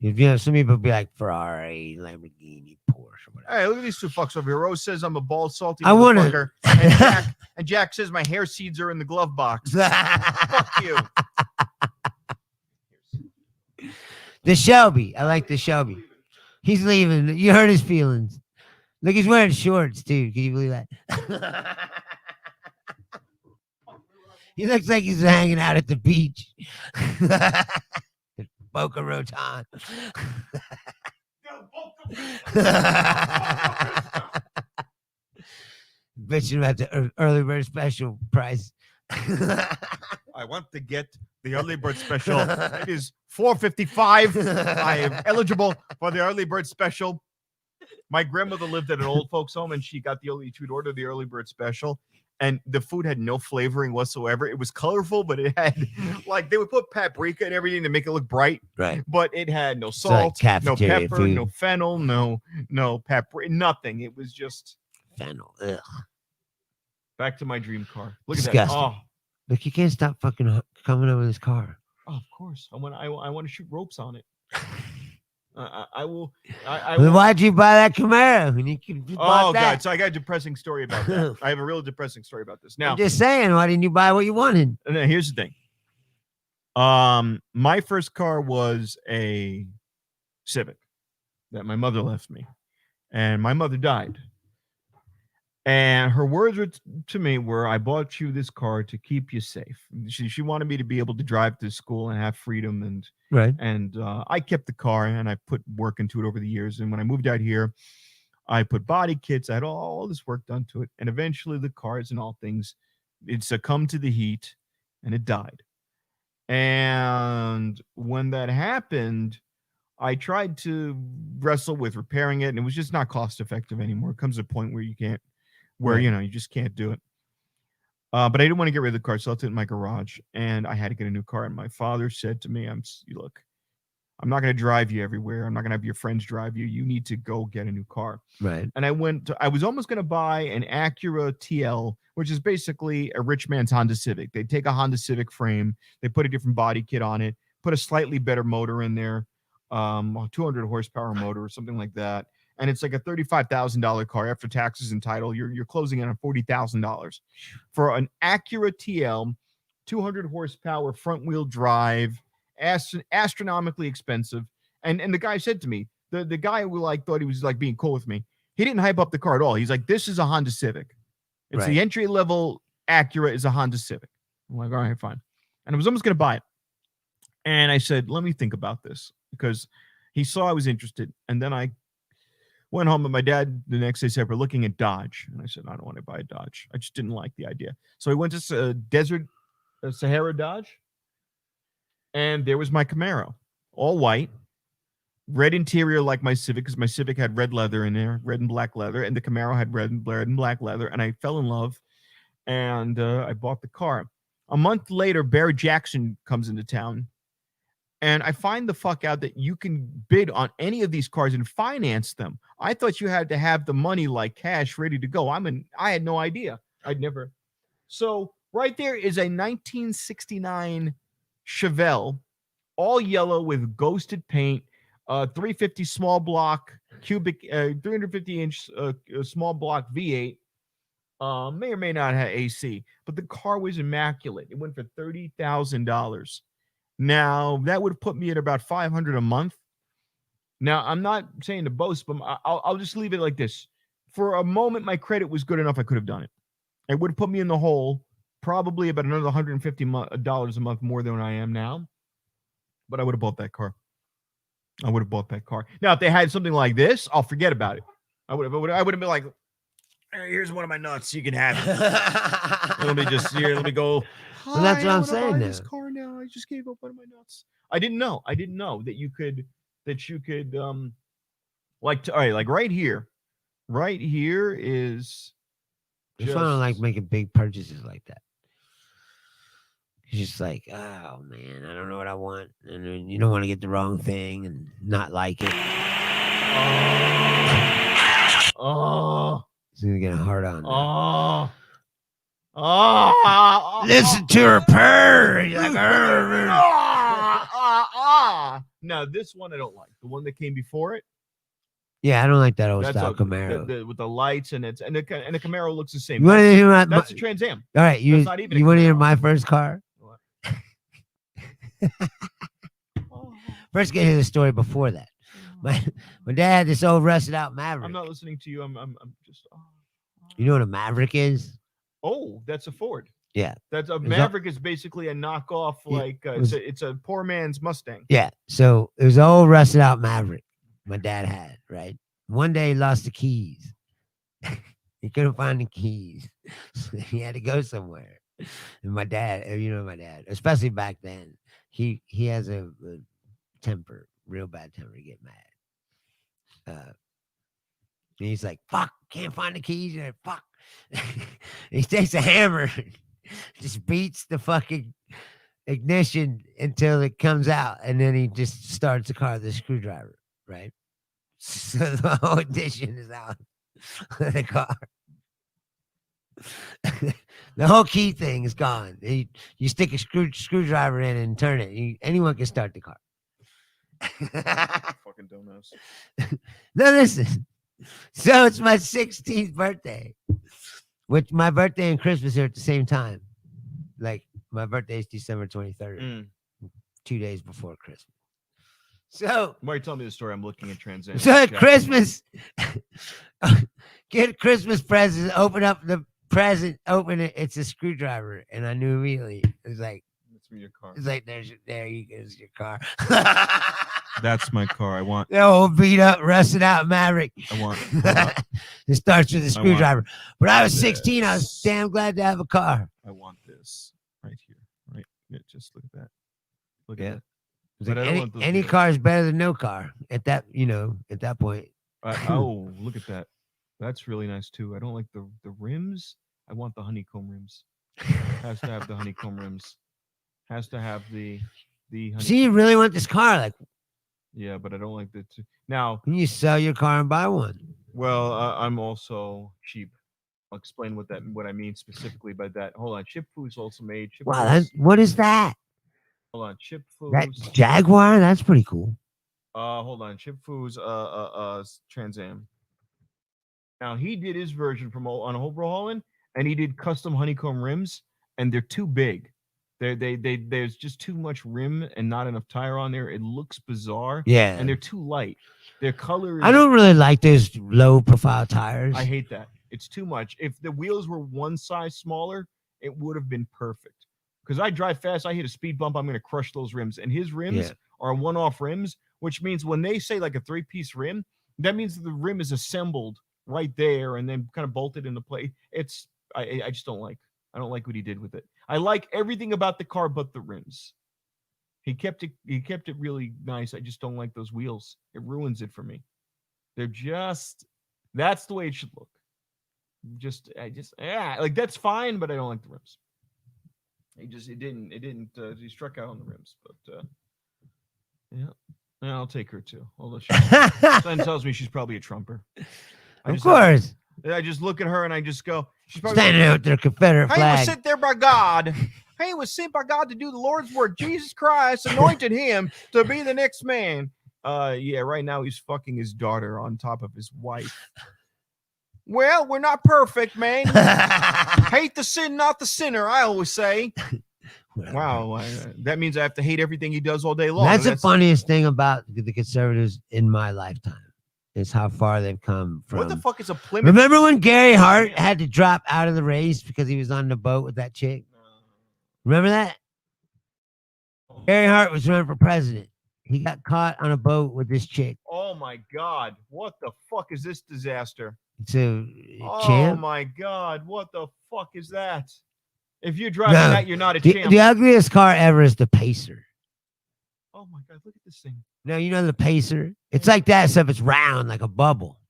If some people be like Ferrari, Lamborghini, Porsche, or whatever. Hey, look at these two fucks over here. Rose says I'm a bald, salty I wanna- motherfucker. And Jack says my hair seeds are in the glove box. Fuck you. The Shelby. I like the Shelby. He's leaving. You hurt his feelings. Look, he's wearing shorts too. Can you believe that? He looks like he's hanging out at the beach. Boca Raton. Bitching about the early bird special price. I want to get the early bird special. It is $4.55. I am eligible for the early bird special. My grandmother lived at an old folks home, and she would order the early bird special, and the food had no flavoring whatsoever. It was colorful, but it had they would put paprika and everything to make it look bright, Right. but it had no like salt, no cafeteria pepper, food. no fennel, no paprika, nothing. It was just Fennel. Ugh. back to my dream car. Look at Disgusting. that. Look, you can't stop fucking coming over this car. Oh, of course. I want to shoot ropes on it. I will. Then why'd you buy that Camaro? When you could just bought Oh that? God! So I got a depressing story about that. I have a real depressing story about this. Now, I'm just saying, why didn't you buy what you wanted? and then here's the thing. My first car was a Civic that my mother left me, and my mother died. And her words to me were, "I bought you this car to keep you safe." She wanted me to be able to drive to school and have freedom, and Right. I kept the car and I put work into it over the years. And when I moved out here, I put body kits. I had all this work done to it, and eventually the cars and all things, it succumbed to the heat, and it died. And when that happened, I tried to wrestle with repairing it, and it was just not cost effective anymore. It comes to a point where you can't. Where Right. you just can't do it. But I didn't want to get rid of the car, so I left it in my garage, and I had to get a new car. And my father said to me, "Look, I'm not going to drive you everywhere. I'm not going to have your friends drive you. You need to go get a new car." Right. And I was almost going to buy an Acura TL, which is basically a rich man's Honda Civic. They take a Honda Civic frame, they put a different body kit on it, put a slightly better motor in there, a 200 horsepower motor or something like that. And it's like a $35,000 car after taxes and title. You're closing in on $40,000 for an Acura TL, 200 horsepower, front wheel drive, astronomically expensive. And the guy said to me, the guy who thought he was being cool with me, he didn't hype up the car at all. He's like, "This is a Honda Civic. It's Right. the entry level Acura is a Honda Civic." I'm like, "All right, fine." And I was almost going to buy it. And I said, "Let me think about this," because he saw I was interested. And then I went home, and my dad the next day said, "We're looking at Dodge." And I said, "I don't want to buy a Dodge. I just didn't like the idea." So I went to Sahara Dodge, and there was my Camaro, all white, red interior like my Civic, because my Civic had red leather in there, red and black leather, and the Camaro had red and black leather. And I fell in love, and I bought the car. A month later, Barry Jackson comes into town. And I find the fuck out that you can bid on any of these cars and finance them. I thought you had to have the money like cash ready to go. I had no idea. I'd never. So right there is a 1969 Chevelle, all yellow with ghosted paint, 350 small block cubic, 350-inch small block V8. May or may not have AC, but the car was immaculate. It went for $30,000. Now that would put me at about $500 a month. Now I'm not saying to boast, but I'll just leave it like this. For a moment, my credit was good enough. I could have done it. It would have put me in the hole, probably about another $150 a month more than I am now. But I would have bought that car. I would have bought that car. Now, if they had something like this, I'll forget about it. I would have been like, hey, here's one of my nuts. You can have it. Let me just here. Let me go. Well, that's what I'm saying. This car now. I just gave up one of my nuts. I didn't know that you could. Like all right, like right here is. That's why I don't like making big purchases like that. It's just like, oh man, I don't know what I want, and then you don't want to get the wrong thing and not like it. Oh. It's gonna get hard on. Listen to her purr. You're like, No, this one I don't like. The one that came before it. Yeah, I don't like that old style Camaro. With the lights and the Camaro looks the same. You want to hear that's a Trans Am. All right, you want to hear my first car? First, get to the story before that. My dad had this old rusted out Maverick. I'm not listening to you. I'm just. You know what a Maverick is? Oh, that's a Ford. Yeah, that's a Maverick is basically a knockoff. It's a poor man's Mustang. Yeah, so it was an old rusted out Maverick my dad had. Right. One day he lost the keys. He couldn't find the keys, so he had to go somewhere. And my dad, especially back then, he has a temper, real bad temper, to get mad. And he's like, fuck, can't find the keys. And fuck. He takes a hammer, just beats the fucking ignition until it comes out. And then he just starts the car with a screwdriver, right? So the whole ignition is out of the car. The whole key thing is gone. You stick a screwdriver in and turn it. Anyone can start the car. Fucking dumbass. No, listen. So it's my 16th birthday, which my birthday and Christmas are at the same time. Like my birthday is December 23rd, 2 days before Christmas. So why are you telling me the story? I'm looking at Trans Am. So at Christmas, get a Christmas present, open up the present, open it. It's a screwdriver, and I knew immediately. It was like, that's from your car. It's like there you go, your car. That's my car. I want the old beat up, rusted out Maverick. I want. It starts with a screwdriver. But I was 16. I was damn glad to have a car. I want this right here. Right. Yeah, just look at that. Look at it. But any car is better than no car at that, at that point. Oh, look at that. That's really nice too. I don't like the rims. I want the honeycomb rims. Has to have the honeycomb rims. Has to have the honeycomb. See, you really want this car, like. Yeah, but I don't like the now. Can you sell your car and buy one? Well, I'm also cheap. I'll explain what I mean specifically by that. Hold on, Chip Foo's also made. Wow, what is that? Hold on, Chip Foo's. That Jaguar, that's pretty cool. Hold on, Chip Foo's Trans Am. Now he did his version from on overhauling, and he did custom honeycomb rims, and they're too big. There's just too much rim and not enough tire on there. It looks bizarre. Yeah, and they're too light. Their color. I don't really like those low profile tires. I hate that. It's too much. If the wheels were one size smaller, it would have been perfect. Because I drive fast, I hit a speed bump, I'm going to crush those rims. And his rims are one-off rims, which means when they say like a three-piece rim, that means the rim is assembled right there and then kind of bolted into place. I just don't like. I don't like what he did with it. I like everything about the car but the rims. He kept it really nice. I just don't like those wheels. It ruins it for me. That's the way it should look. Like that's fine, but I don't like the rims. He struck out on the rims, but yeah, I'll take her too. Although son tells me she's probably a trumper. Of course. I just look at her and I just go, she's probably standing out with their Confederate flag. He was sent there by God. He was sent by God to do the Lord's work. Jesus Christ anointed him to be the next man. Yeah, right now he's fucking his daughter on top of his wife. Well, we're not perfect, man. Hate the sin, not the sinner, I always say. Wow, that means I have to hate everything he does all day long. That's the funniest thing about the conservatives in my lifetime is how far they've come from. What the fuck is a Plymouth? Remember when Gary Hart had to drop out of the race because he was on the boat with that chick? Remember that? Gary Hart was running for president. He got caught on a boat with this chick. Oh my God. What the fuck is this disaster? So, oh my God. What the fuck is that? If you're driving that, you're not a champ. The ugliest car ever is the Pacer. Oh my God. Look at this thing. No, you know the Pacer? It's like that, except it's round like a bubble.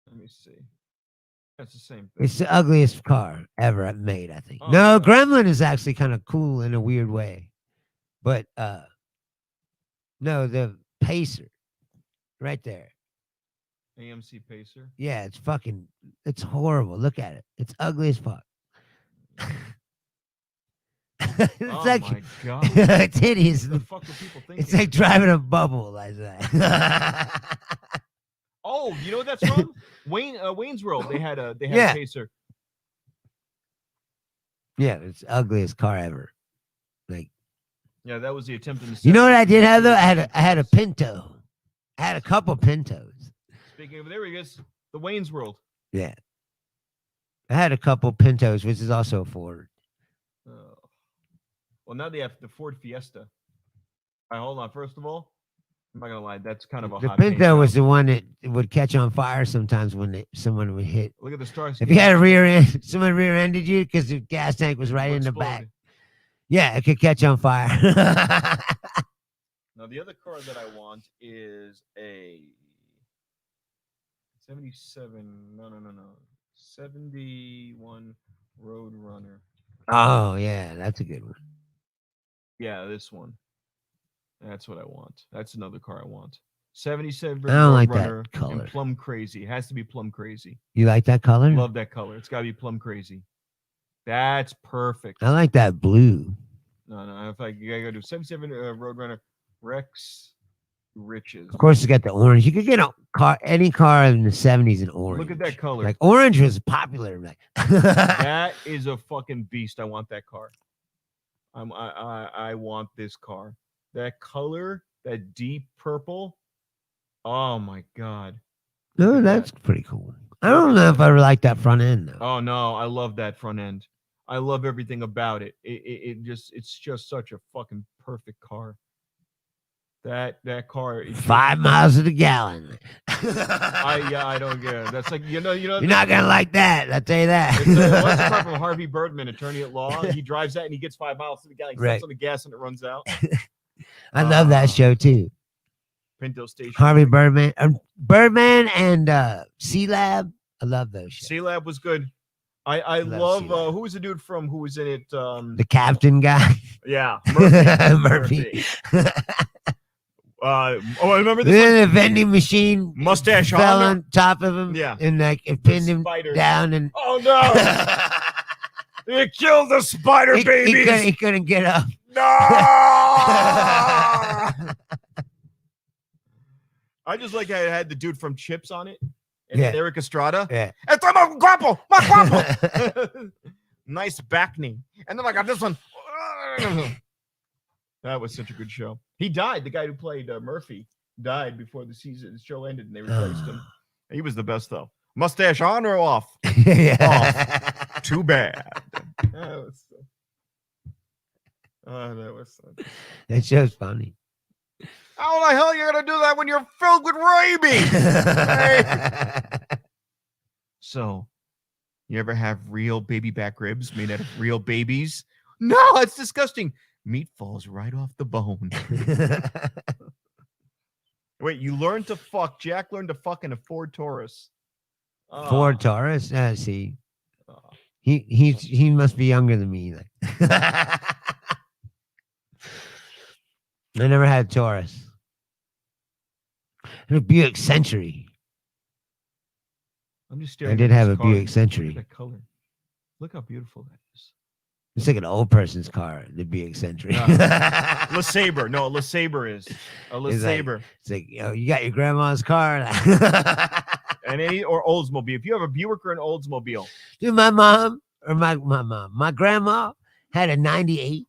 Let me see. That's the same thing. It's the ugliest car ever made, I think. No, Gremlin is actually kind of cool in a weird way. But no, the Pacer. Right there. AMC Pacer. Yeah, it's horrible. Look at it. It's ugly as fuck. It's my God. It's hideous. What the fuck are people thinking? It's like driving a bubble like that. Oh, you know what that's from? Wayne's World. They had a Pacer. Yeah, it's the ugliest car ever. Like, yeah, that was the attempt in the. You know what I did have though? I had a Pinto. I had a couple Pintos. Speaking of, there he is. The Wayne's World. Yeah. I had a couple Pintos, which is also a Ford. Oh. Well, now they have the Ford Fiesta. All right, hold on. First of all, I'm not gonna lie, that's kind of a the hot Pinto was the one that would catch on fire sometimes when someone would hit. Look at the stars. If you had a rear end, someone rear-ended you because the gas tank was right in the back. Yeah, it could catch on fire. Now, the other car that I want is a 77. No. 71 Roadrunner. Oh, yeah, that's a good one. Yeah, this one. That's what I want. That's another car I want. 77 I don't like Roadrunner that color. and Plum Crazy. It has to be Plum Crazy. You like that color? Love that color. It's got to be Plum Crazy. That's perfect. I like that blue. No. If I gotta do 77 Roadrunner Rex Riches. Of course, you got the orange. You could get any car in the 70s in orange. Look at that color. Like orange was popular. Like that is a fucking beast. I want that car. I want this car. That color, that deep purple. Oh my God. No, that's pretty cool. I don't know if I like that front end though. Oh no, I love that front end. I love everything about it. It's just such a fucking perfect car. That car. 5 miles to the gallon. I don't get it. That's like you know. You're not gonna like that. I'll tell you that. What's the car from Harvey Birdman, attorney at law? He drives that and he gets 5 miles to the gallon. He steps on the gas and it runs out. I love that show too. Pinto Station. Harvey Birdman, Birdman and C-Lab. I love those shows. C-Lab was good. I love who was the dude from who was in it? The Caption guy. Yeah, Murphy. I remember this. The vending machine mustache fell on top of him. Yeah, and like it pinned him down. And oh no, he killed the spider babies. He couldn't get up. No. I just like how it had the dude from Chips on it. And Eric Estrada. Yeah. It's my guapo. Nice back knee. And then I got this one. That was such a good show. He died. The guy who played Murphy died before the show ended and they replaced him. He was the best though. Mustache on or off? Off. Too bad. That was so. That show's funny. How the hell are you gonna do that when you're filled with rabies? Hey. So, you ever have real baby back ribs made out of real babies? No, it's disgusting. Meat falls right off the bone. Wait, you learned to fuck. Jack learned to fuck in a Ford Taurus. Ford Taurus? See. He must be younger than me. I never had a Taurus. I had a Buick Century. I'm just staring. I did have a Buick Century. Look at that color. Look how beautiful that is. It's like an old person's car to be eccentric. LeSabre. No, LeSabre is a LeSabre. It's like, yo, you got your grandma's car. And or Oldsmobile. If you have a Buick or an Oldsmobile. Dude, my mom or my grandma had a 98.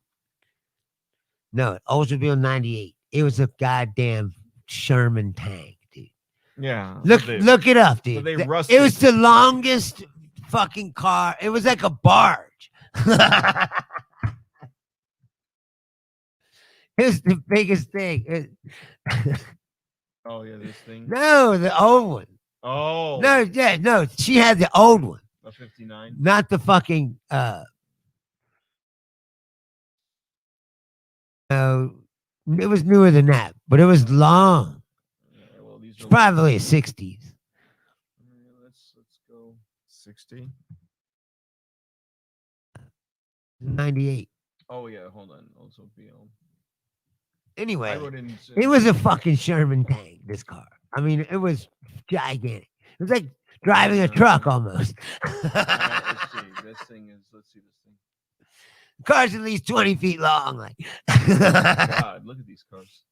No, Oldsmobile 98. It was a goddamn Sherman tank, dude. Yeah. Look it up, dude. they It rusted. was the longest fucking car. It was like a barge. It was the biggest thing. Oh yeah, this thing. No, the old one. Oh. No, yeah, no. She had the old one, A 59. not the fucking. No, it was newer than that, but it was long. Yeah, well, these It's are probably a 60s. Let's go 60. 98. Oh yeah, hold on. Oldsmobile. Anyway, I wrote in. it was a fucking Sherman tank, this car. I mean, it was gigantic. It was like driving a truck almost. Let's see. This thing is. Let's see this thing. The car's at least 20 feet long. Like, God, look at these cars.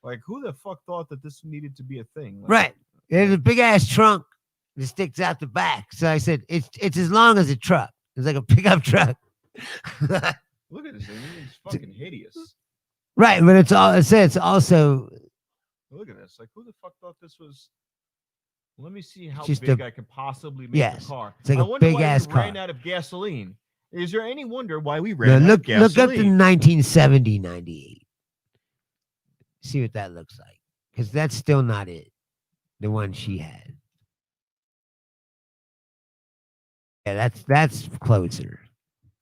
Like, who the fuck thought that this needed to be a thing? Like, right. There's a big ass trunk that sticks out the back. So I said, it's as long as a truck. It's like a pickup truck. Look at this thing. It's fucking hideous. Right, but it's also Look at this. Like, who the fuck thought this was? Let me see how Just big a- I could possibly make yes, the car. it's like I a wonder big why ass we ran car. out of gasoline. Is there any wonder why we no, ran out of look up gasoline? to 1970, 98. See what that looks like. Because that's still not it. The one she had. Yeah, that's closer.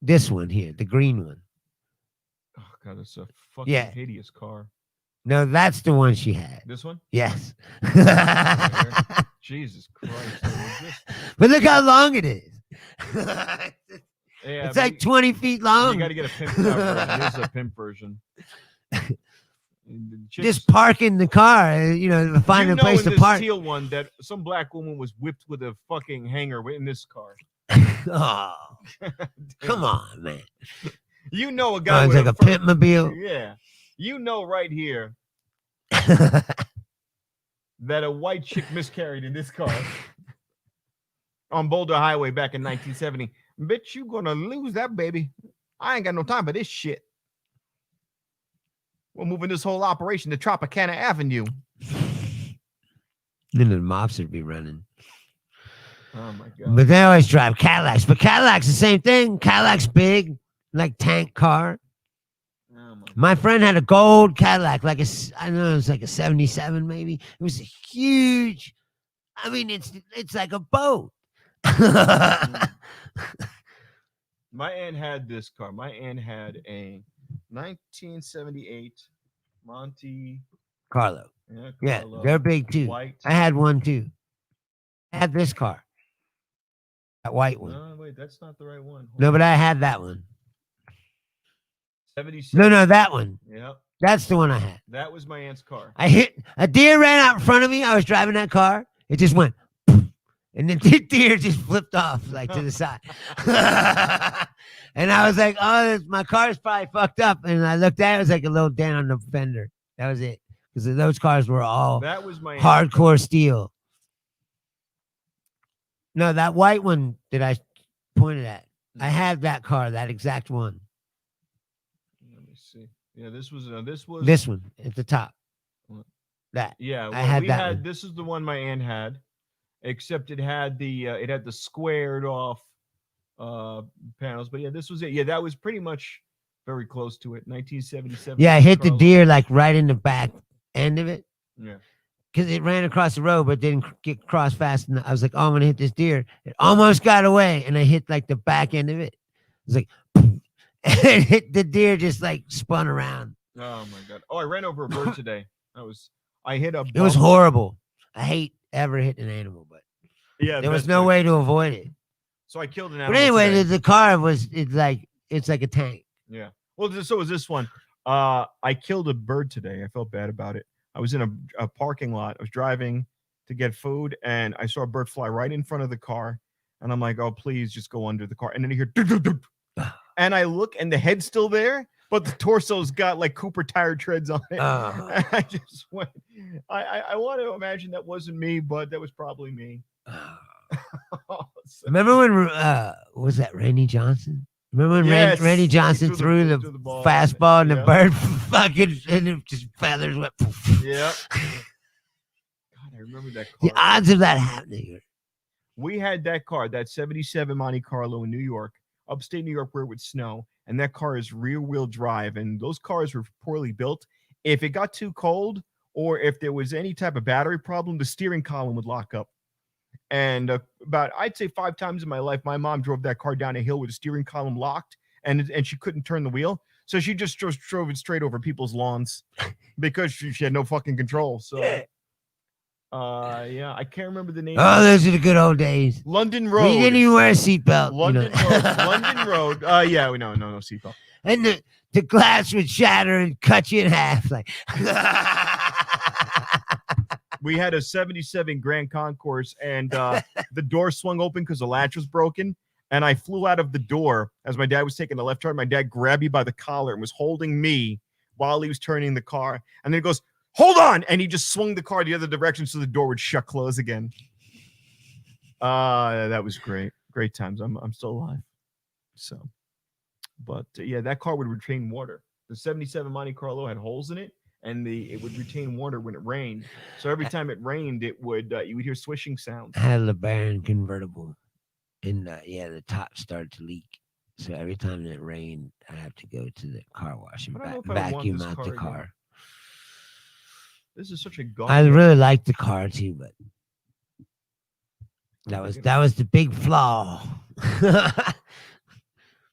This one here, the green one. Oh god, it's a fucking Yeah. hideous car. No, that's the one she had. This one? Yes. Jesus Christ. I mean, But look how long it is. yeah, It's but like 20 feet long. you got to get a pimp version. This is a pimp version. Just parking the car, finding a place in to this park. teal one that some black woman was whipped with a fucking hanger in this car. Oh, come on, man. You know a Oh, guy it's with like a pimp mobile. Yeah. You know right here that a white chick miscarried in this car on Boulder Highway back in 1970. Bitch, you gonna lose that baby. I ain't got no time for this shit. We're moving this whole operation to Tropicana Avenue. Then the mops would be running. Oh my god. But they always drive Cadillacs. But Cadillac's the same thing. Cadillac's big, like tank car. Oh My friend had a gold Cadillac, I don't know, it was like a 77 maybe. It was a huge. I mean, it's like a boat. My aunt had this car. My aunt had a 1978 Monte. Carlo. Yeah, Carlo, they're big too. White. I had one too. I had this car. That white one. No, wait, that's not the right one. Hold No, on. but I had that one. 76. No, that one. Yep. That's the one I had. That was my aunt's car. I hit a deer ran out in front of me. I was driving that car. It just went, and the deer just flipped off like to the side. And I was like, "Oh, my car's probably fucked up." And I looked at it. It was like a little dent on the fender. That was it. Because those cars were all That was my aunt's hardcore steel. No, that white one that I pointed at. I had that car, that exact one. Let me see. Yeah, this was This one at the top. What? That. Yeah, I had we that had one. this is the one my aunt had, except it had the squared off panels. But yeah, this was it. Yeah, that was pretty much very close to it. 1977. Yeah, I hit the Carlo. deer like right in the back end of it. Yeah. Because it ran across the road, but didn't get across fast enough. I was like, "Oh, I'm gonna hit this deer." It almost got away, and I hit like the back end of it. It was like, and it hit the deer, just like spun around. Oh my god. Oh, I ran over a bird today. I hit a. It was bump. horrible. I hate ever hitting an animal, but Yeah. there was that's no right. way to avoid it. So I killed an But animal. anyway, today. the car it's like a tank. Yeah. Well, so was this one. I killed a bird today. I felt bad about it. I was in a parking lot. I was driving to get food, and I saw a bird fly right in front of the car. And I'm like, "Oh, please, just go under the car." And then I hear, "Doo, doo, doo." and I look, and the head's still there, but the torso's got like Cooper tire treads on it. And I just went. I want to imagine that wasn't me, but that was probably me. So- Remember when was that Randy Johnson? Remember when Yes, Randy he Johnson threw the ball, fastball and the yeah. bird fucking and it just feathers went. Yeah. God, I remember that car. The odds of that happening. We had that car, that 77 Monte Carlo in New York, upstate New York, where it would snow, and that car is rear-wheel drive, and those cars were poorly built. If it got too cold, or if there was any type of battery problem, the steering column would lock up. And about, I'd say 5 times in my life, my mom drove that car down a hill with the steering column locked, and she couldn't turn the wheel. So she just drove it straight over people's lawns because she had no fucking control. So, yeah, I can't remember the name. Oh, those are the good old days. London Road. We didn't even wear a seatbelt. London you know. Road. London Road. Yeah, we no seatbelt. And the glass would shatter and cut you in half. Like We had a 77 Grand Concourse, and the door swung open because the latch was broken. And I flew out of the door as my dad was taking the left turn. My dad grabbed me by the collar and was holding me while he was turning the car. And then he goes, "Hold on!" And he just swung the car the other direction so the door would shut close again. That was great. Great times. I'm still alive. So, but yeah, that car would retain water. The 77 Monte Carlo had holes in it, and it would retain water when it rained. So every time it rained, it would you would hear swishing sounds. I had a LeBaron convertible, and the top started to leak. So every time it rained, I have to go to the car wash and I don't know if I would want vacuum this out car the again. car. This is such a I really liked the car too, but that was the big flaw.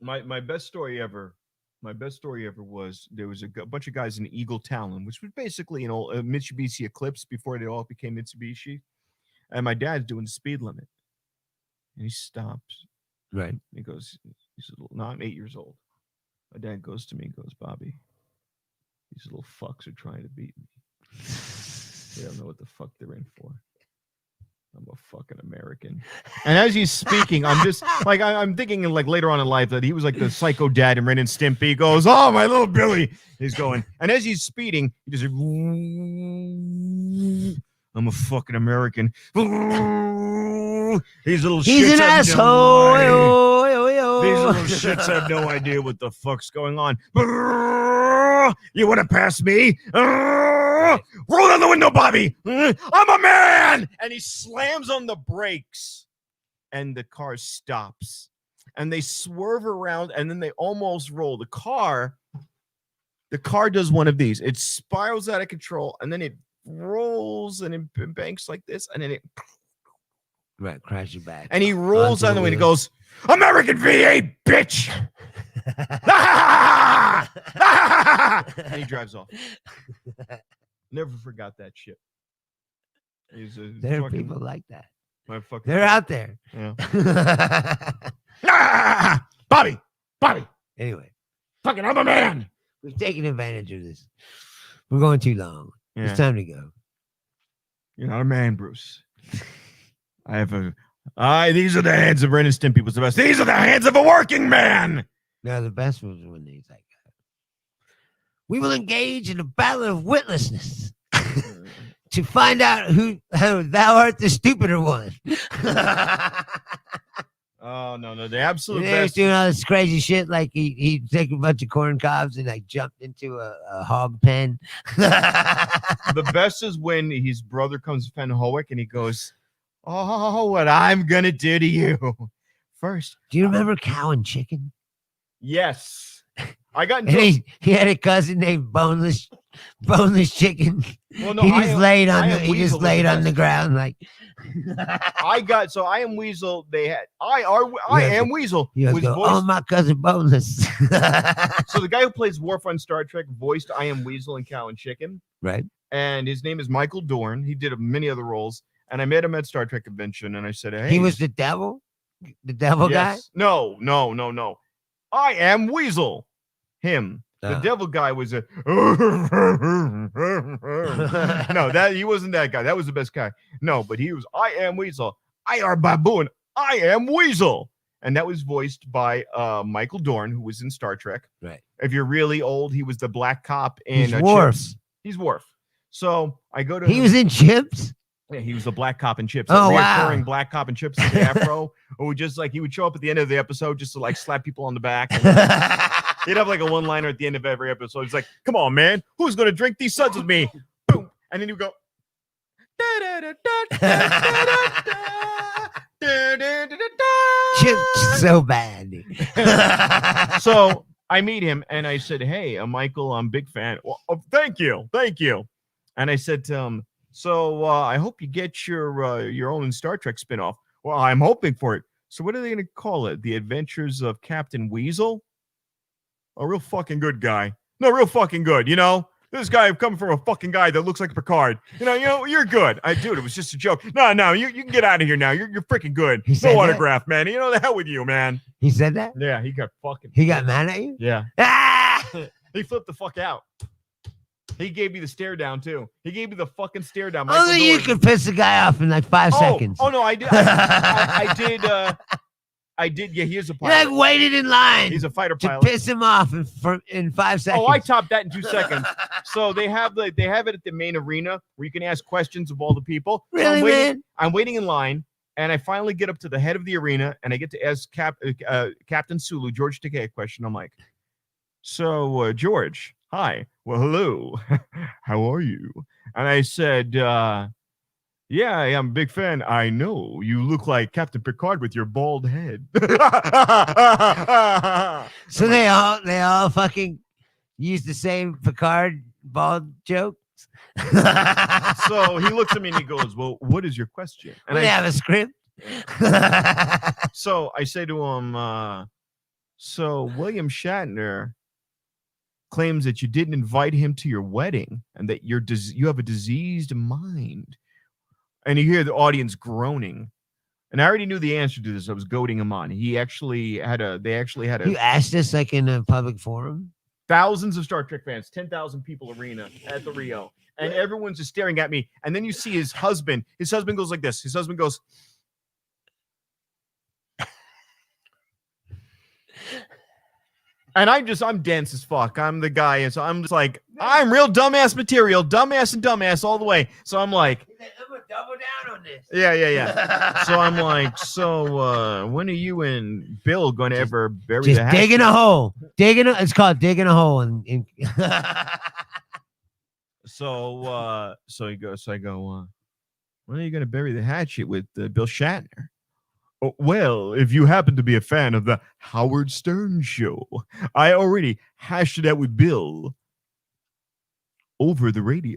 My best story ever. My best story ever was there was a bunch of guys in Eagle Talon, which was basically a Mitsubishi Eclipse before it all became Mitsubishi. And my dad's doing the speed limit, and he stops. Right. He goes, "No, I'm 8 years old." My dad goes to me and goes, "Bobby, these little fucks are trying to beat me. They don't know what the fuck they're in for. I'm a fucking American." And as he's speaking, I'm just like, I'm thinking like later on in life that he was like the psycho dad in Ren and Stimpy. He goes, "Oh, my little Billy." He's going. And as he's speeding, he just, "I'm a fucking American." These little He's shits an have asshole. These little shits have no idea what the fuck's going on. "You want to pass me? Roll down the window, Bobby. I'm a man." And he slams on the brakes, and the car stops. And they swerve around, and then they almost roll. The car does one of these. It spirals out of control, and then it rolls and it banks like this, and then it Right, crash your back. and he rolls Onto down the the way and he wheel. goes, "American V8, bitch!" And he drives off. Never forgot that shit. There are people like that. Fucking They're out there. Yeah. Bobby. Anyway, Fucking, I'm a man. we've taken advantage of this. We're going too long. Yeah. It's time to go. You're not a man, Bruce. I have these are the hands of Ren and Stimpy was the best. These are the hands of a working man. Now, the best was when he's like, "We will engage in a battle of witlessness to find out who thou art the stupider one." Oh, no. The absolute He was best. doing all this crazy shit. Like he took a bunch of corn cobs and like jumped into a hog pen. The best is when his brother comes to Van Hoek and he goes, "Oh, what I'm going to do to you." First. Do you remember Cow and Chicken? Yes. I got And into he had a cousin named Boneless Chicken. Well, no, he I just am- laid I on am he Weasel just was laid the on the best. ground like I am Weasel. I am Weasel. you Was go, voiced, "Oh, my cousin Boneless." so the guy who plays Worf on Star Trek voiced I Am Weasel and Cow and Chicken, Right. and his name is Michael Dorn. He did many other roles, and I met him at Star Trek convention, and I said, "Hey, He was the devil guy. yes. No. I Am Weasel. Him. The devil guy was a no, that he wasn't that guy. That was the best guy. No, but he was I Am Weasel. I are baboon. I am Weasel. and that was voiced by Michael Dorn, who was in Star Trek. Right. If you're really old, he was the black cop in He's Worf. Chips. He's Worf. So I go to He was in Chips. Yeah, he was the black cop in Chips. Oh, reoccurring wow. black cop in Chips with the afro. Or just like he would show up at the end of the episode just to like slap people on the back. And he'd have like a one-liner at the end of every episode. He's like, "Come on, man, who's gonna drink these suds with me?" Boom, and then he would go. Chips so bad. So I meet him and I said, "Hey, Michael, I'm a big fan." Well, thank you. And I said to him, "So I hope you get your own Star Trek spinoff." "Well, I'm hoping for it." "So what are they going to call it? The Adventures of Captain Weasel?" A real fucking good guy. No, real fucking good. You know, this guy coming from a fucking guy that looks like Picard. You know, you're good. Dude, it was just a joke. No, you can get out of here now. You're freaking good. He said No that? autograph, man. You know, the hell with you, man. He said that? Yeah, he got fucking. He got mad at you? Yeah. Ah! He flipped the fuck out. He gave me the stare down too. He gave me the fucking stare down. Michael Only you Dorn. could piss the guy off in like 5 seconds. Oh no, I did. I did. I did. Yeah, he is a You pilot. like waited in line He's a fighter to pilot. piss him off in 5 seconds. Oh, I topped that in 2 seconds. So they have it at the main arena where you can ask questions of all the people. So Really, man? I'm waiting in line, and I finally get up to the head of the arena, and I get to ask Captain Sulu, George Takei, a question. I'm like, "So, George, hi. Well, hello. How are you?" And I said, "Yeah, I'm a big fan. I know. You look like Captain Picard with your bald head." So they all fucking use the same Picard bald jokes. So he looks at me and he goes, "Well, what is your question?" And they have a script. So I say to him, "So William Shatner claims that you didn't invite him to your wedding and that you have a diseased mind." And you hear the audience groaning. And I already knew the answer to this. I was goading him on. They actually had You asked this like in a public forum? thousands of Star Trek fans, 10,000 people arena at the Rio. And everyone's just staring at me. And then you see his husband. His husband goes like this. His husband goes. And I'm dense as fuck. I'm the guy. And so I'm just like, I'm real dumbass material. Dumbass and dumbass all the way. So I'm like. I'm going to double down on this. Yeah. So I'm like, when are you and Bill going to ever bury Just the hatchet? digging a hole. It's called digging a hole. So I go, when are you going to bury the hatchet with Bill Shatner? "Oh, well, if you happen to be a fan of the Howard Stern show, I already hashed it out with Bill over the radio."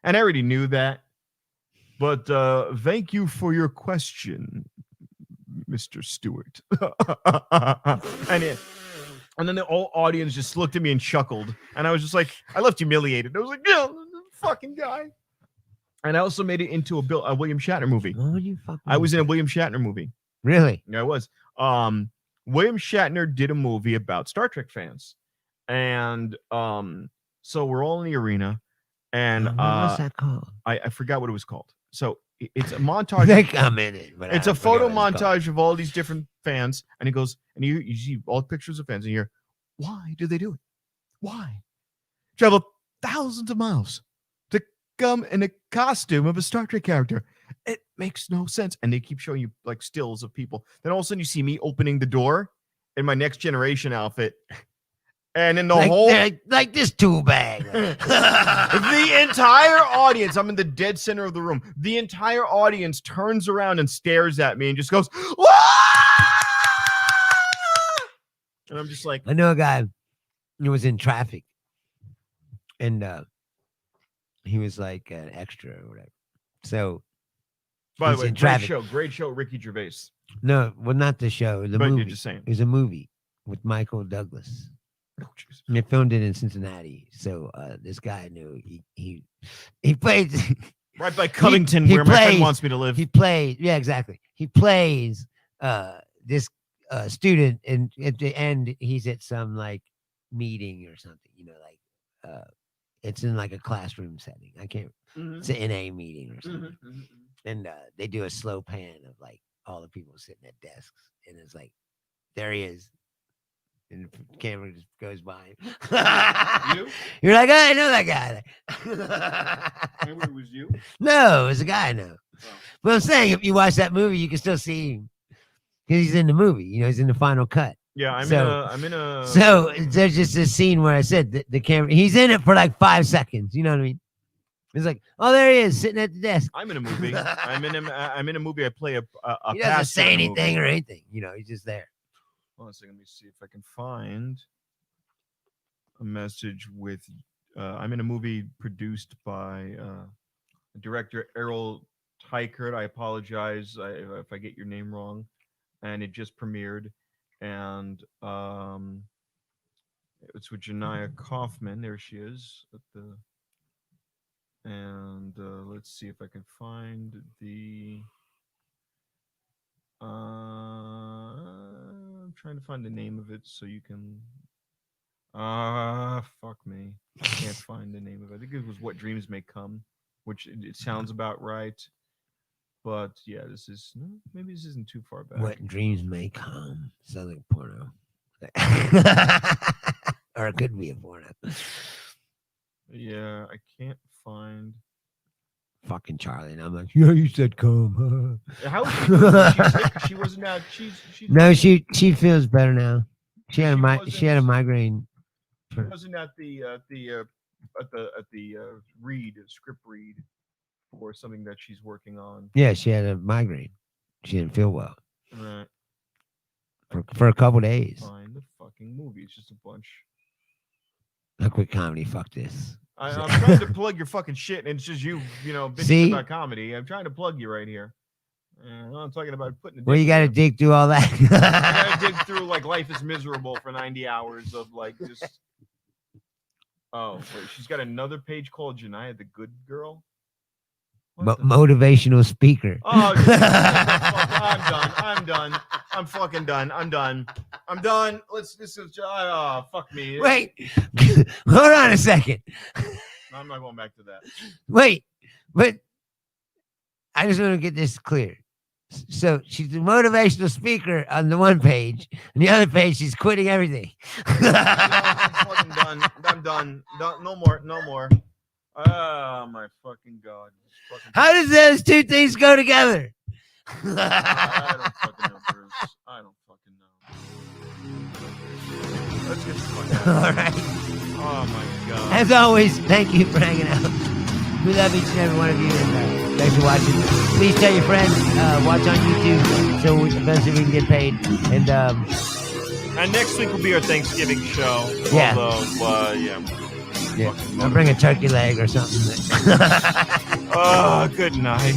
And I already knew that. But thank you for your question, Mr. Stewart. And then the whole audience just looked at me and chuckled. And I was just like, I left humiliated. I was like, "Yeah, fucking guy." And I also made it into a William Shatner movie. Oh, you fucking. I was in a William Shatner movie. Really? Yeah, I was. William Shatner did a movie about Star Trek fans. And so we're all in the arena. And what's that called? I forgot what it was called. So it's a montage. Think I'm in it. But It's a photo montage of all these different fans. And he goes, and you see all pictures of fans, and you're, why do they do it? Why? Travel thousands of miles to come in a costume of a Star Trek character. It makes no sense. And they keep showing you like stills of people. Then all of a sudden you see me opening the door in my Next Generation outfit. And then the whole like this tool bag. the entire audience, I'm in the dead center of the room. The entire audience turns around and stares at me and just goes, "Wah!" And I'm just like, I know a guy who was in traffic, and he was like an extra or whatever. So, by the he's way, in great show, Ricky Gervais. no, well, not the show, the But movie. you're just saying. It was a movie with Michael Douglas. Oh, Jesus. And they filmed it in Cincinnati. So this guy knew he played Right by Covington, he where my friend plays- wants me to live. he played exactly. He plays this student, and at the end he's at some like meeting or something, like it's in like a classroom setting. I can't it's an NA meeting or something. And they do a slow pan of like all the people sitting at desks, and it's like there he is. And the camera just goes by. You? You're like, oh, I know that guy. Maybe it was you. No, it was a guy I know. Oh. But I'm saying, if you watch that movie, you can still see him because he's in the movie. You know, he's in the final cut. Yeah, I'm in a. So there's just this scene where I said the camera. He's in it for like 5 seconds. You know what I mean? It's like, oh, there he is, sitting at the desk. I'm in a movie. I'm in a movie. I play a He doesn't pastor say in a movie. anything or anything. You know, he's just there. Hold on a second. Let me see if I can find a message with. I'm in a movie produced by director Errol Tykert. I apologize if I get your name wrong, and it just premiered, and it's with Janiyah Kaufman. There she is at the. And let's see if I can find the. I'm trying to find the name of it so you can. Fuck me. I can't find the name of it. I think it was What Dreams May Come, which it sounds about right. But yeah, this is maybe this isn't too far back. What dreams may come. Sounds like porno. Or it could be a porno. Yeah, I can't find. Fucking Charlie. And I'm like, yeah, you said come. How is she doing? She's sick. She wasn't out. She's No, she feels better now. She had She a migraine. She wasn't at the script read for something that she's working on. Yeah, she had a migraine. She didn't feel well Right. for a couple days. Find the fucking movie. It's just a bunch. A quick comedy. Fuck this. I'm trying to plug your fucking shit, and it's just you bitching See? about comedy. I'm trying to plug you right here. I'm talking about putting. Well, you got to dig through all I that. gotta dig through like Life is Miserable for 90 hours of like just. Oh, wait, she's got another page called Janiyah the Good Girl. What the- Motivational speaker. Oh, I'm done. I'm fucking done. I'm done. This is, fuck me. Wait, hold on a second. No, I'm not going back to that. Wait, but I just want to get this clear. So she's a motivational speaker on the one page, and the other page she's quitting everything. I'm fucking done. I'm done. No more. Oh my fucking god. How does those two things go together? I don't fucking know, Bruce. I don't fucking know. Let's get the fuck out. All right. Oh my god. As always, thank you for hanging out. We love each and every one of you, and thanks for watching. Please tell your friends, watch on YouTube, so eventually we can get paid. And next week will be our Thanksgiving show. Yeah. Although, yeah. I'll bring a turkey leg or something. Good night.